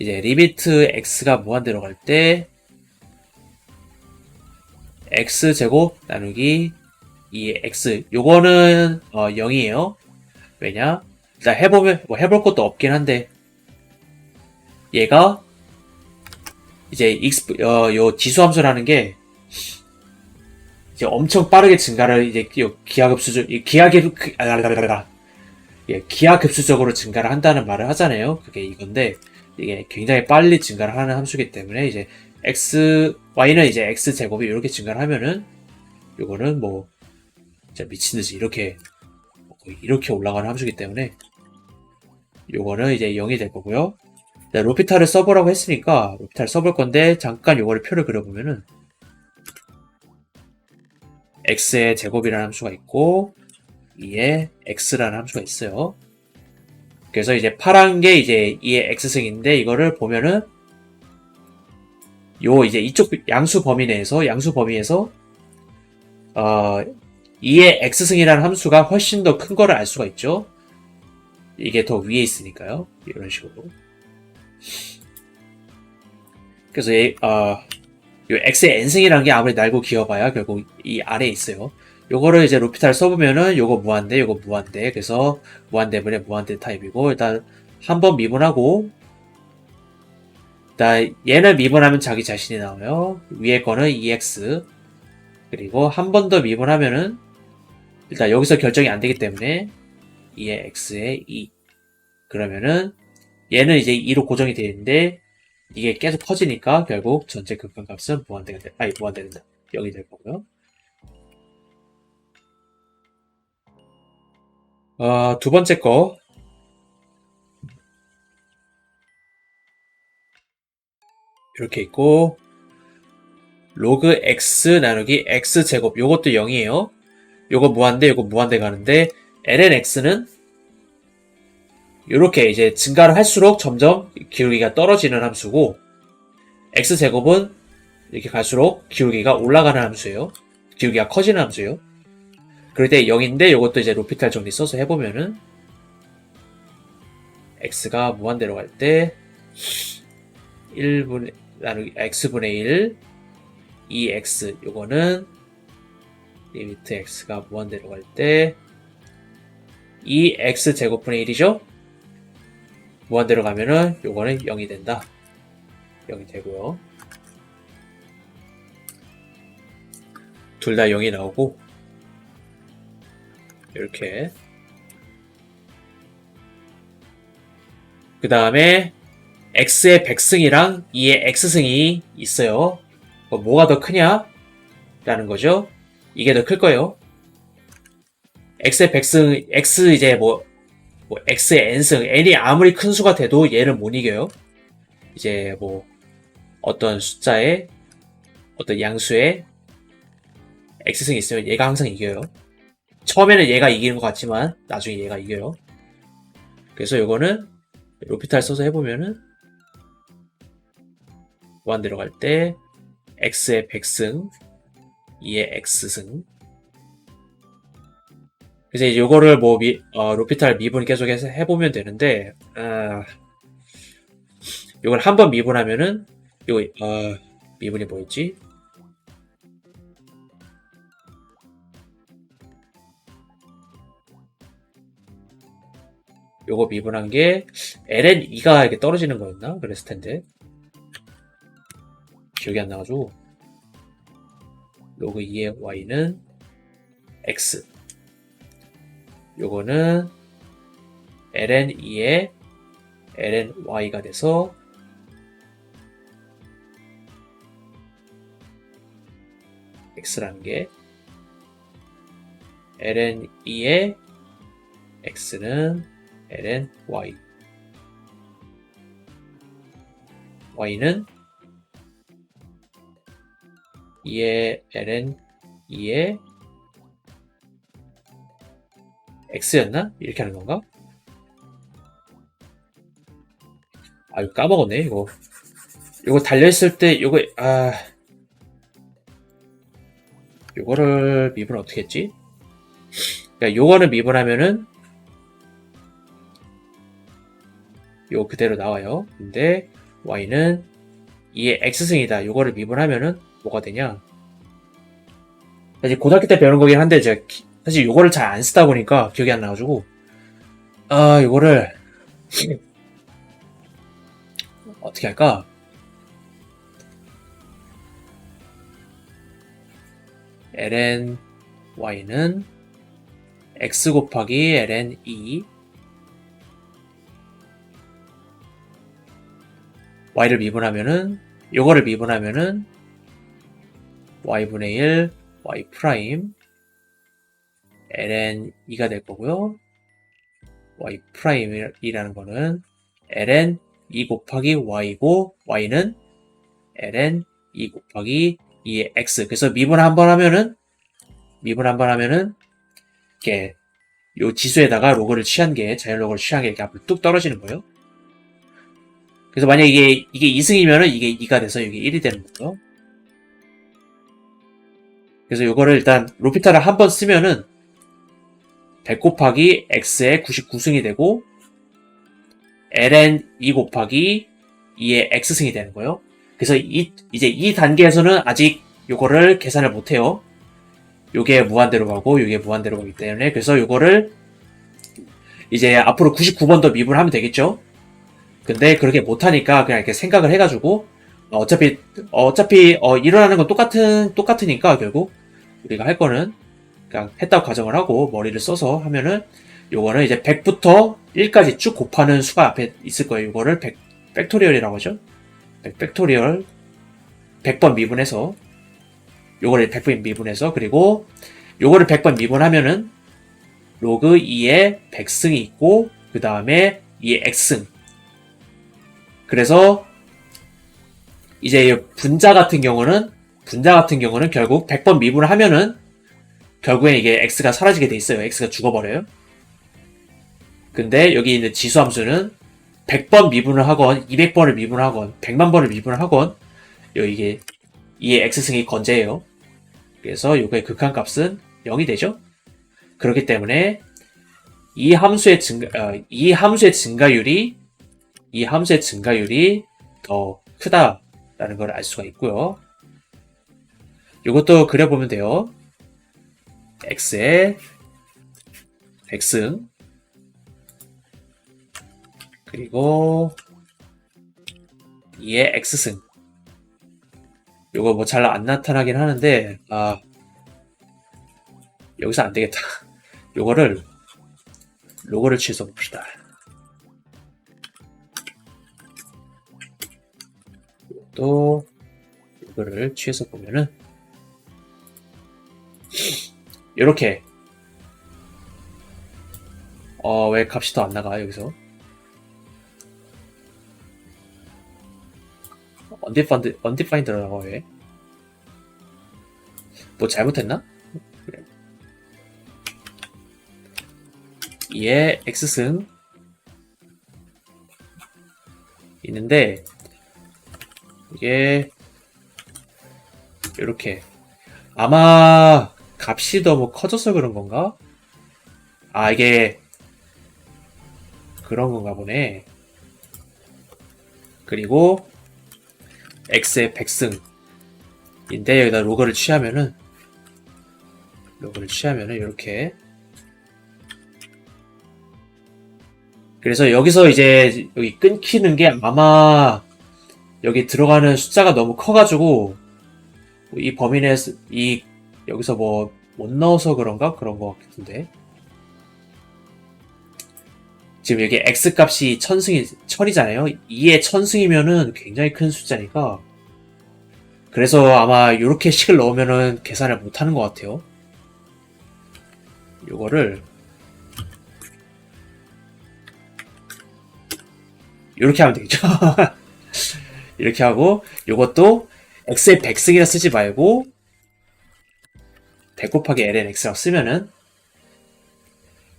이제 리미트 x가 무한대로 갈 때 x제곱 나누기 2x 요거는 0이에요. 왜냐? 일단 해보면 뭐 해볼 것도 없긴 한데 얘가 이제 요 지수함수라는 게 이제 엄청 빠르게 증가를 이제 기하급수적으로 증가를 한다는 말을 하잖아요. 그게 이건데 이게 굉장히 빨리 증가를 하는 함수기 때문에 이제 y는 이제 x 제곱이 이렇게 증가를 하면은 요거는 뭐 진짜 미친 듯이 이렇게 올라가는 함수기 때문에 요거는 이제 0이 될 거고요. 로피탈을 써보라고 했으니까 로피탈을 써볼 건데 잠깐 요거를 표를 그려보면은 x의 제곱이라는 함수가 있고 2의 x라는 함수가 있어요. 그래서 이제 파란 게 이제 2의 x승인데 이거를 보면은 요 이제 이쪽 양수 범위 내에서 2의 x승이라는 함수가 훨씬 더 큰 거를 알 수가 있죠. 이게 더 위에 있으니까요. 이런 식으로. 그래서 요 x의 n승이라는 게 아무리 날고 기어봐야 결국 이 아래에 있어요. 요거를 이제 로피탈 써보면은 요거 무한대, 요거 무한대. 그래서 무한대분의 무한대 타입이고 일단 한 번 미분하고 일단 얘를 미분하면 자기 자신이 나와요. 위에 거는 2x 그리고 한 번 더 미분하면은 일단 여기서 결정이 안 되기 때문에 2의 x의 2 그러면은 얘는 이제 2로 고정이 되어 있는데 이게 계속 커지니까 결국 전체 극한값은 무한대된다. 0이 될 거고요. 두 번째 거 이렇게 있고 로그 x 나누기 x 제곱 요것도 0이에요. 요거 무한대 요거 무한대 가는데 lnx는 이렇게 이제 증가를 할수록 점점 기울기가 떨어지는 함수고 x제곱은 이렇게 갈수록 기울기가 올라가는 함수예요. 기울기가 커지는 함수예요. 그럴 때 0인데 이것도 이제 로피탈 정리 써서 해보면은 x가 무한대로 갈 때 1분 나누기 x분의 1 2x 요거는 리미트 x가 무한대로 갈 때 2x 제곱분의 1이죠. 무한대로 가면은 요거는 0이 된다. 0이 되고요. 둘 다 0이 나오고 이렇게 그 다음에 x의 100승이랑 2의 x승이 있어요. 뭐가 더 크냐? 라는 거죠. 이게 더 클 거예요. x의 100승, x 이제 x의 n승, n이 아무리 큰 수가 돼도 얘를 못 이겨요. 이제 어떤 숫자의 어떤 양수의 x승이 있으면 얘가 항상 이겨요. 처음에는 얘가 이기는 것 같지만 나중에 얘가 이겨요. 그래서 이거는 로피탈 써서 해보면은 무한대로 갈 때 x의 100승 2의 x승 그래서 이제 요거를 로피탈 미분 계속 해서 해보면 되는데 요걸 한번 미분하면은 미분이 뭐였지? 요거 미분한 게 ln2가 이렇게 떨어지는 거였나? 그랬을 텐데 기억이 안 나가지고 로그 2의 y는 x 요거는 ln2의 lny가 돼서 x라는 게 ln2의 x는 ln y y는 2의 ln 2의 x였나? 이렇게 하는 건가? 아, 이거 까먹었네, 이거. 이거 달려있을 때, 요거를 미분 어떻게 했지? 그러니까 요거를 미분하면은, 요거 그대로 나와요. 근데, y는 2의 x승이다. 요거를 미분하면은, 뭐가 되냐? 사실 고등학교 때 배우는 거긴 한데, 제가, 사실 요거를 잘 안 쓰다 보니까 기억이 안 나가지고, 요거를, 어떻게 할까? ln y는 x 곱하기 ln 2 y를 미분하면은 요거를 미분하면은 y분의 1 y 프라임 ln 2가 될 거고요. y 프라임이라는 거는 ln 2 곱하기 y고 y는 ln 2 곱하기 2의 x. 그래서 미분 한번 하면은 이렇게 요 지수에다가 로그를 취한 게 자연 로그를 취한 게 이렇게 앞으로 뚝 떨어지는 거예요. 그래서 만약 이게 2승이면은 이게 2가 돼서 이게 1이 되는 거고요. 그래서 요거를 일단 로피탈을 한 번 쓰면은 100 곱하기 x의 99승이 되고 ln 2 곱하기 2의 x승이 되는 거예요. 그래서 이제 이 단계에서는 아직 요거를 계산을 못 해요. 요게 무한대로 가고 요게 무한대로 가기 때문에 그래서 요거를 이제 앞으로 99번 더 미분하면 되겠죠. 근데 그렇게 못하니까 그냥 이렇게 생각을 해가지고 어차피 일어나는 건 똑같으니까 결국 우리가 할 거는 그냥 했다고 가정을 하고 머리를 써서 하면은 요거는 이제 100부터 1까지 쭉 곱하는 수가 앞에 있을 거예요. 요거를 100 팩토리얼이라고 하죠. 100 팩토리얼 100번 미분해서 요거를 100번 미분해서 그리고 요거를 100번 미분하면은 로그 2의 100승이 있고 그 다음에 2의 x승. 그래서 이제 분자 같은 경우는 결국 100번 미분을 하면은 결국엔 이게 x가 사라지게 돼 있어요. x가 죽어버려요. 근데 여기 있는 지수 함수는 100번 미분을 하건 200번을 미분을 하건 100만 번을 미분을 하건 이게 2의 x승이 건재해요. 그래서 요거의 극한값은 0이 되죠. 그렇기 때문에 이 함수의 증가율이 더 크다라는 걸 알 수가 있고요. 이것도 그려보면 돼요. x의 100승 그리고 2의 x승. 요거 뭐 잘 안 나타나긴 하는데 여기서 안 되겠다. 요거를 로그를 취해서 봅시다. 또 이거를 취해서 보면은 이렇게 왜 값이 더 안 나가 여기서 undefined로 나와 왜? 뭐 잘못했나? 그래. 2의 x승 있는데 이게 이렇게 아마 값이 너무 커져서 그런 건가? 이게 그런 건가 보네. 그리고 x의 100승인데 여기다 로그를 취하면은 이렇게 그래서 여기서 이제 여기 끊기는 게 아마 여기 들어가는 숫자가 너무 커가지고 이 범위 내에서 여기서 뭐 못 넣어서 그런가? 그런 것 같은데 지금 여기 x 값이 1000이잖아요. 2의 1000승이면은 굉장히 큰 숫자니까 그래서 아마 이렇게 식을 넣으면은 계산을 못하는 것 같아요. 요거를 이렇게 하면 되겠죠. 이렇게 하고 요것도 x의 100승이라 쓰지 말고 100 곱하기 ln x라고 쓰면은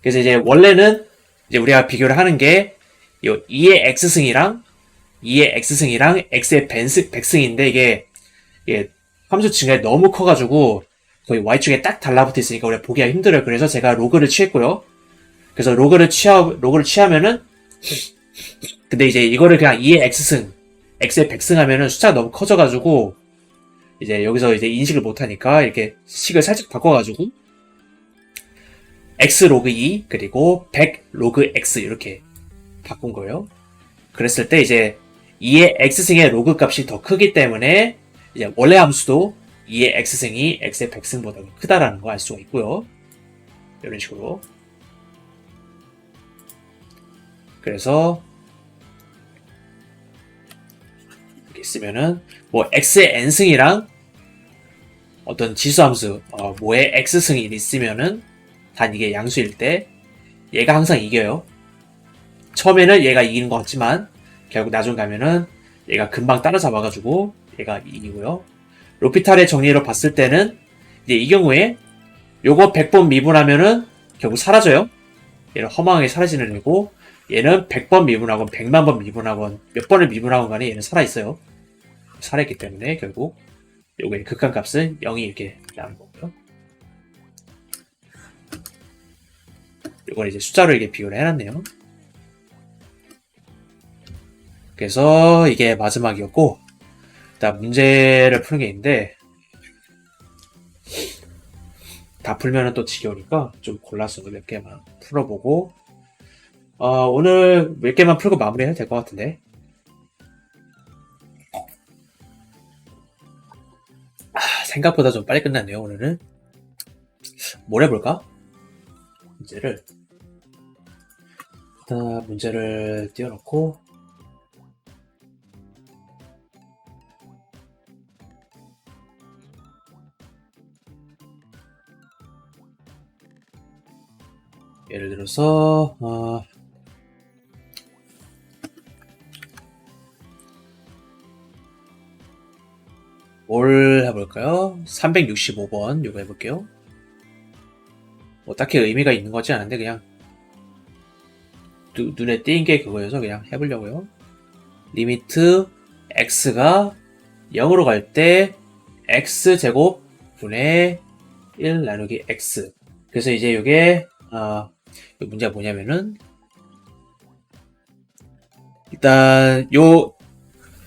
그래서 이제 원래는 이제 우리가 비교를 하는 게 이 2의 x승이랑 2의 x승이랑 x의 백승인데 이게 함수 증가가 너무 커가지고 거의 y축에 딱 달라붙어 있으니까 우리가 보기가 힘들어요. 그래서 제가 로그를 취했고요. 그래서 로그를 취하면은 근데 이제 이거를 그냥 2의 x승 x의 백승 하면은 숫자가 너무 커져가지고 이제 여기서 이제 인식을 못하니까 이렇게 식을 살짝 바꿔가지고 x 로그 2 그리고 100 로그 x 이렇게 바꾼 거예요. 그랬을 때 이제 2의 x승의 로그 값이 더 크기 때문에 이제 원래 함수도 2의 x승이 x의 백승보다 크다라는 거 알 수가 있고요. 이런 식으로. 그래서 이렇게 쓰면은 뭐 x의 n승이랑 어떤 지수함수 뭐의 x승이 있으면은 단 이게 양수일 때 얘가 항상 이겨요. 처음에는 얘가 이기는 것 같지만 결국 나중 가면은 얘가 금방 따라잡아가지고 얘가 이기고요. 로피탈의 정리로 봤을 때는 이제 이 경우에 요거 100번 미분하면은 결국 사라져요. 얘는 허망하게 사라지는 애고 얘는 100번 미분하건 100만 번 미분하건 몇 번을 미분하건 간에 얘는 살아있어요. 살아있기 때문에 결국 요거의 극한값은 0이 이렇게 나오는 거고요. 이걸 이제 숫자로 이렇게 비교를 해놨네요. 그래서 이게 마지막이었고, 일단 문제를 푸는 게 있는데, 다 풀면은 또 지겨우니까 좀 골라서 몇 개만 풀어보고, 오늘 몇 개만 풀고 마무리해도 될 것 같은데. 생각보다 좀 빨리 끝났네요, 오늘은. 뭘 해볼까? 일단 문제를 띄워놓고, 예를 들어서 뭘 해볼까요? 365번 이거 해볼게요. 뭐 딱히 의미가 있는 거지 않은데 그냥 눈에 띄는 게 그거여서 그냥 해보려고요. 리미트 x가 0으로 갈 때 x제곱 분의 1 나누기 x. 그래서 이제 이게 문제가 뭐냐면은 일단 요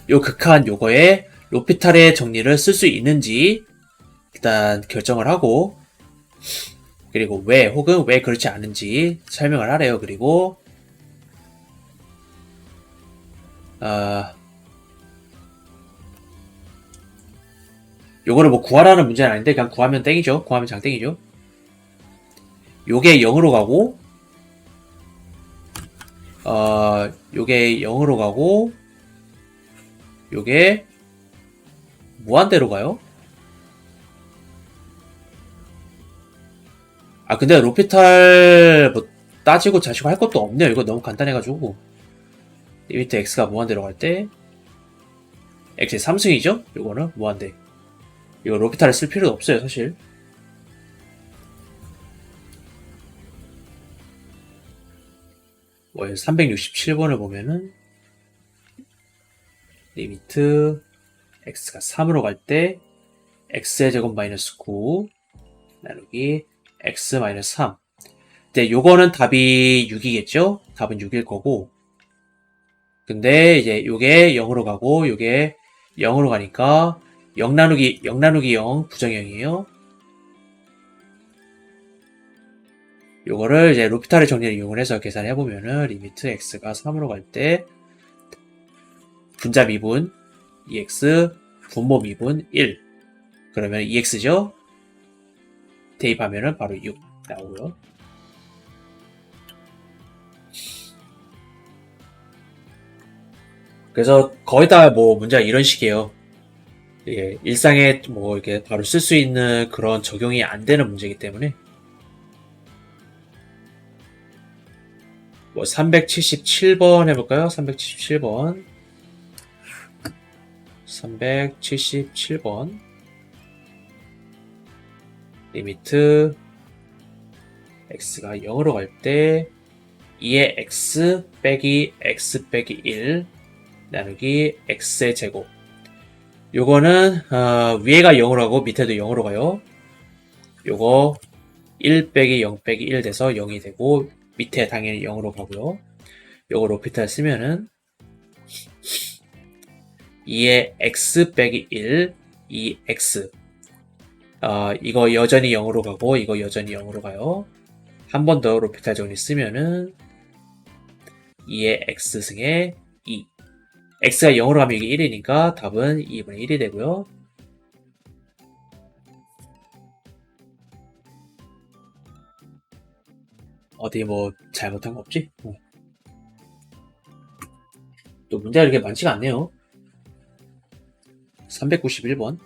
극한 요거에 로피탈의 정리를 쓸 수 있는지 일단 결정을 하고 그리고 왜 혹은 왜 그렇지 않은지 설명을 하래요. 그리고 요거를 뭐 구하라는 문제는 아닌데 그냥 구하면 땡이죠. 구하면 장땡이죠. 요게 0으로 가고 요게 0으로 가고 요게 무한대로 가요. 근데 로피탈 뭐 따지고 자시고 할 것도 없네요. 이거 너무 간단해가지고 리미트 x가 무한대로 갈 때 x의 3승이죠? 요거는 무한대. 이거 로피탈을 쓸 필요도 없어요, 사실. 뭐 367번을 보면은 리미트 x가 3으로 갈 때 x의 제곱 마이너스 9 나누기 x 마이너스 3. 근데 요거는 답이 6이겠죠? 답은 6일 거고. 근데 이제 요게 0으로 가고 요게 0으로 가니까 0 나누기 0 부정형이에요. 요거를 이제 로피탈의 정리를 이용해서 계산해 보면은 리미트 x가 3으로 갈 때 분자 미분 2x 분모 미분 1 그러면 2x죠? 대입하면은 바로 6 나오고요. 그래서 거의 다 뭐 문제가 이런 식이에요. 예, 일상에 뭐 이렇게 바로 쓸 수 있는 그런 적용이 안 되는 문제이기 때문에 뭐 377번 해볼까요? 377번 377번 리미트 x가 0으로 갈 때 2의 x 빼기 x 빼기 1 나누기 x의 제곱. 요거는 위에가 0으로 가고 밑에도 0으로 가요. 요거 1 빼기 0 빼기 1 돼서 0이 되고 밑에 당연히 0으로 가고요. 요거 로피탈 쓰면은 2의 x 빼기 1 2x 이거 여전히 0으로 가고 이거 여전히 0으로 가요. 한 번 더 로피탈 정리 쓰면은 2의 x승의 2 x가 0으로 가면 이게 1이니까 답은 2분의 1이 되고요. 어디 뭐 잘못한 거 없지? 또 문제가 이렇게 많지가 않네요. 391번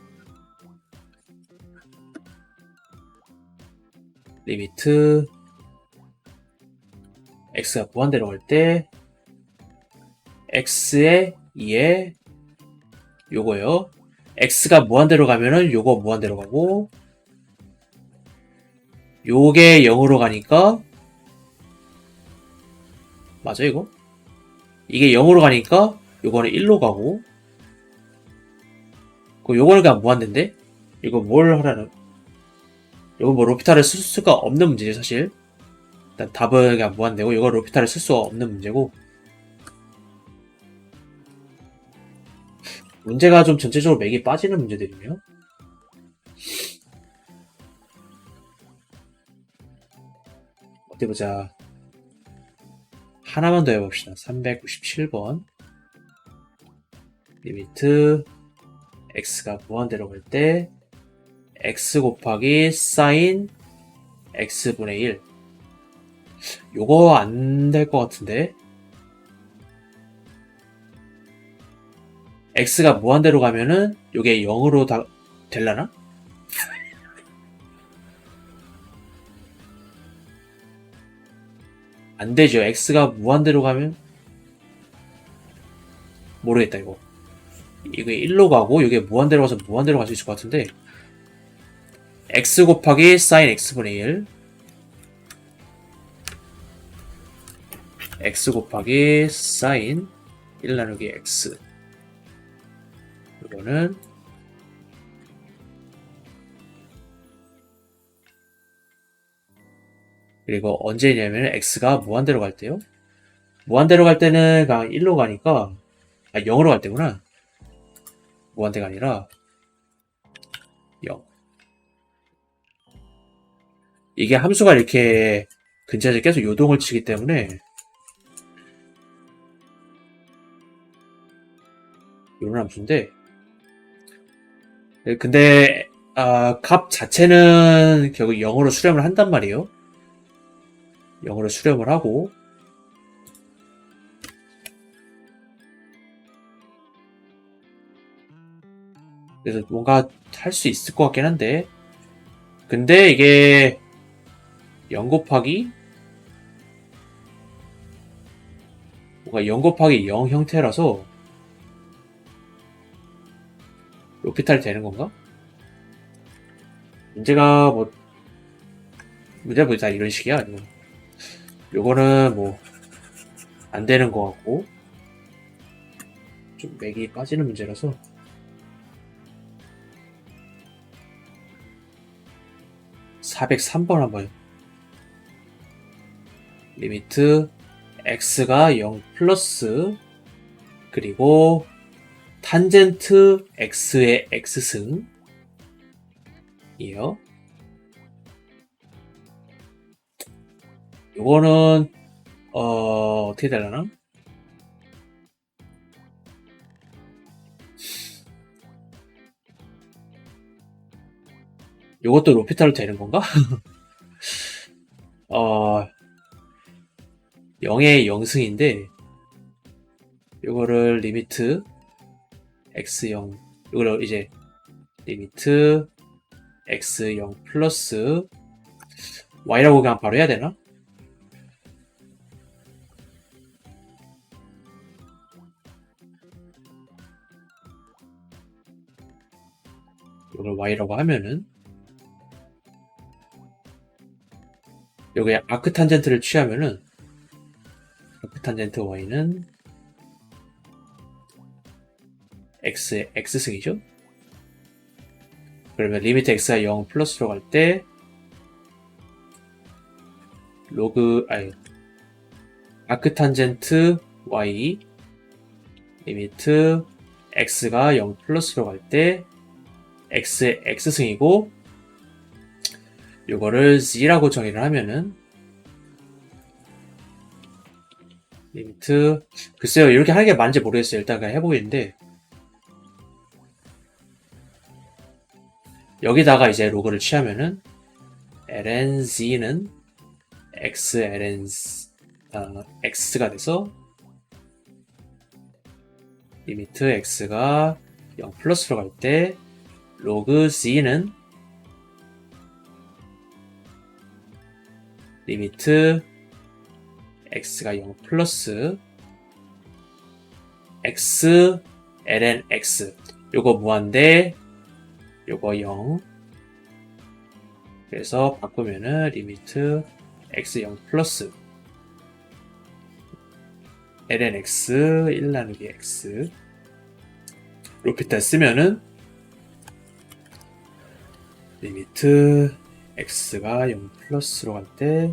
리미트 x가 무한대로 갈 때 x의 2에 요거요. x가 무한대로 가면은 요거 무한대로 가고 요게 0으로 가니까 맞아 이거? 이게 0으로 가니까 요거는 1로 가고 요거는 그냥 무한대인데 이거 뭘 하라는 이거 뭐 로피탈을 쓸 수가 없는 문제지 사실. 일단 답은 그냥 무한대고 이거 로피탈을 쓸 수가 없는 문제고 문제가 좀 전체적으로 맥이 빠지는 문제들이네요. 어디 보자. 하나만 더 해봅시다. 397번 리미트 x가 무한대로 갈 때 x 곱하기 sin x분의 1 요거 안 될 것 같은데 x가 무한대로 가면은 요게 0으로 다 될라나? 안 되죠. x가 무한대로 가면 모르겠다 이거. 이게 1로 가고 이게 무한대로 가서 무한대로 갈 수 있을 것 같은데 x 곱하기 sin x분의 1 x 곱하기 sin 1 나누기 x 이거는 그리고 언제냐면 x가 무한대로 갈 때요. 무한대로 갈 때는 그냥 1로 가니까 0으로 갈 때구나. 무한대가 아니라 0. 이게 함수가 이렇게 근처에서 계속 요동을 치기 때문에 요런 함수인데 근데 값 자체는 결국 0으로 수렴을 한단 말이에요. 0으로 수렴을 하고 그래서 뭔가 할 수 있을 것 같긴 한데 근데 이게 0 곱하기 뭔가 0 곱하기 0 형태라서 로피탈이 되는 건가? 문제가 다 이런 식이야. 아니면 요거는 뭐 안 되는 것 같고 좀 맥이 빠지는 문제라서 403번 한번 리미트 x가 0 플러스 그리고 탄젠트 x의 x승 이에요. 요거는 어떻게 되려나? 요것도 로피탈로 되는 건가? 0의 0승인데 요거를 리미트 x0 요거를 이제 리미트 x0 플러스 y라고 그냥 바로 해야 되나? 이걸 y라고 하면은 여기 아크 탄젠트를 취하면은 아크 탄젠트 y는 x의 x승이죠. 그러면 리미트 x가 0 플러스로 갈 때 아크 탄젠트 y 리미트 x가 0 플러스로 갈 때 x의 x승이고, 요거를 z라고 정의를 하면은 리미트, 글쎄요, 이렇게 하는 게 맞는지 모르겠어요. 일단 그냥 해보겠는데, 여기다가 이제 로그를 취하면은 ln z는 x ln x가 돼서 리미트 x가 0 플러스로 갈 때 로그 z는 리미트 x가 0 플러스 x ln x, 요거 무한대 요거 0, 그래서 바꾸면은 리미트 x 0 플러스 ln x 1 나누기 x 로피탈 쓰면은 리미트 x가 0 플러스로 갈 때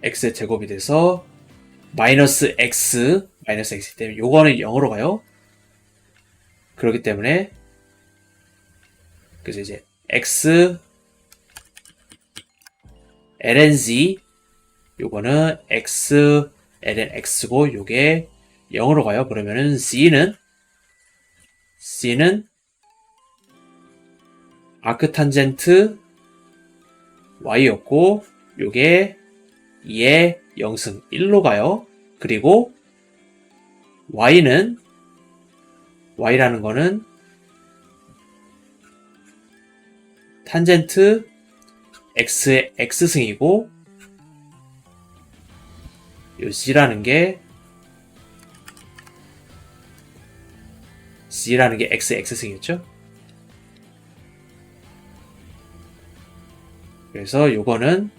x의 제곱이 돼서 마이너스 x 때문에 요거는 0으로 가요. 그렇기 때문에 그래서 이제 x ln z 요거는 x ln x고 요게 0으로 가요. 그러면은 c는 아크 탄젠트 y였고 요게 2의 0승 1로 가요. 그리고 y라는 거는 탄젠트 x의 x승이고, 요 z라는 게 x의 x승이었죠. 그래서 요거는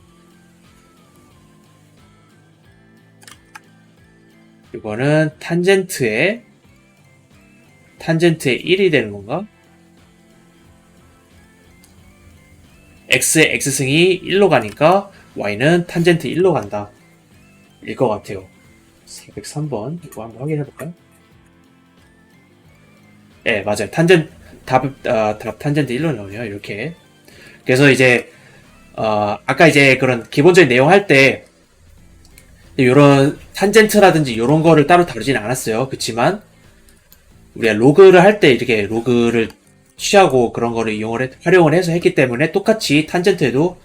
탄젠트의 1이 되는 건가? x의 x승이 1로 가니까 y는 탄젠트 1로 간다. 일 것 같아요. 403번 이거 한번 확인해 볼까요? 네, 맞아요. 답 탄젠트 1로 나오네요. 이렇게. 그래서 이제 아까 이제 그런 기본적인 내용 할 때 요런 탄젠트라든지 요런 거를 따로 다루지는 않았어요. 그치만 우리가 로그를 할 때 이렇게 로그를 취하고 그런 거를 활용을 해서 했기 때문에 똑같이 탄젠트에도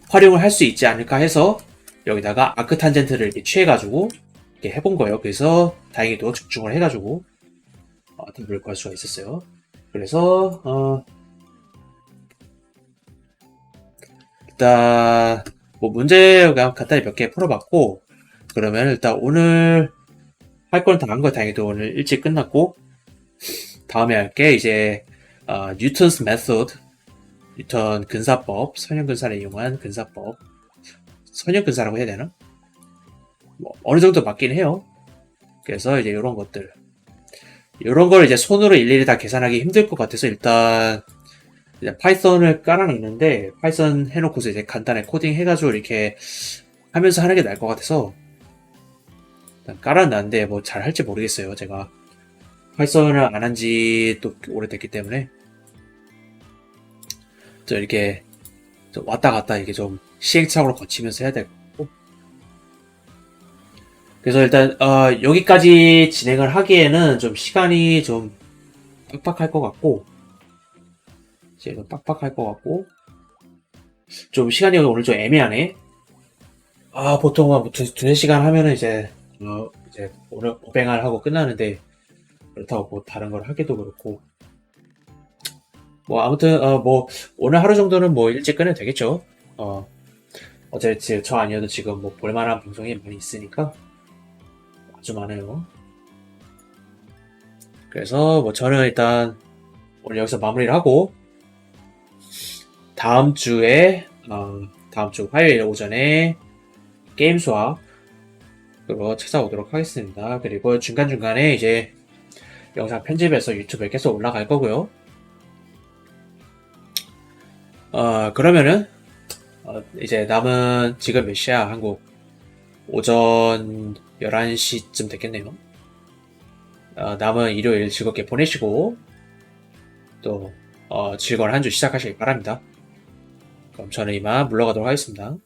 활용을 할 수 있지 않을까 해서 여기다가 아크 탄젠트를 이렇게 취해가지고 이렇게 해본 거예요. 그래서 다행히도 집중을 해가지고 답을 구할 수가 있었어요. 그래서 일단 뭐 문제가 간단히 몇 개 풀어봤고, 그러면 일단 오늘 할 건 다 한 거 다행히도 오늘 일찍 끝났고, 다음에 할 게 이제 뉴턴's 메소드, 뉴턴 근사법, 선형근사를 이용한 근사법, 선형근사라고 해야 되나? 뭐 어느 정도 맞긴 해요. 그래서 이제 이런 것들, 이런 걸 이제 손으로 일일이 다 계산하기 힘들 것 같아서 일단 이제 파이썬을 깔아놨는데, 파이썬 해놓고서 이제 간단히 코딩 해가지고 이렇게 하면서 하는 게 나을 것 같아서 일단 깔아놨는데 뭐 잘 할지 모르겠어요. 제가 파이썬을 안 한 지 또 오래됐기 때문에 이렇게 왔다 갔다 이게 좀 시행착오를 거치면서 해야 될 것 같고, 그래서 일단 여기까지 진행을 하기에는 좀 시간이 좀 빡빡할 것 같고, 좀 시간이 오늘 좀 애매하네. 보통 한 두세 시간 하면은 이제 오늘 오뱅을 하고 끝나는데, 그렇다고 뭐 다른 걸 하기도 그렇고, 뭐 아무튼 뭐 오늘 하루 정도는 뭐 일찍 끝내도 되겠죠. 어제 저 아니어도 지금 뭐 볼만한 방송이 많이 있으니까 아주 많아요. 그래서 뭐 저는 일단 오늘 여기서 마무리를 하고 다음 주에 다음 주 화요일 오전에 게임 수업으로 찾아오도록 하겠습니다. 그리고 중간중간에 이제 영상 편집해서 유튜브에 계속 올라갈 거고요. 그러면은 이제 남은 지금 몇 시야? 한국 오전 11시쯤 됐겠네요. 남은 일요일 즐겁게 보내시고 또 즐거운 한 주 시작하시길 바랍니다. 그럼 저는 이만 물러가도록 하겠습니다.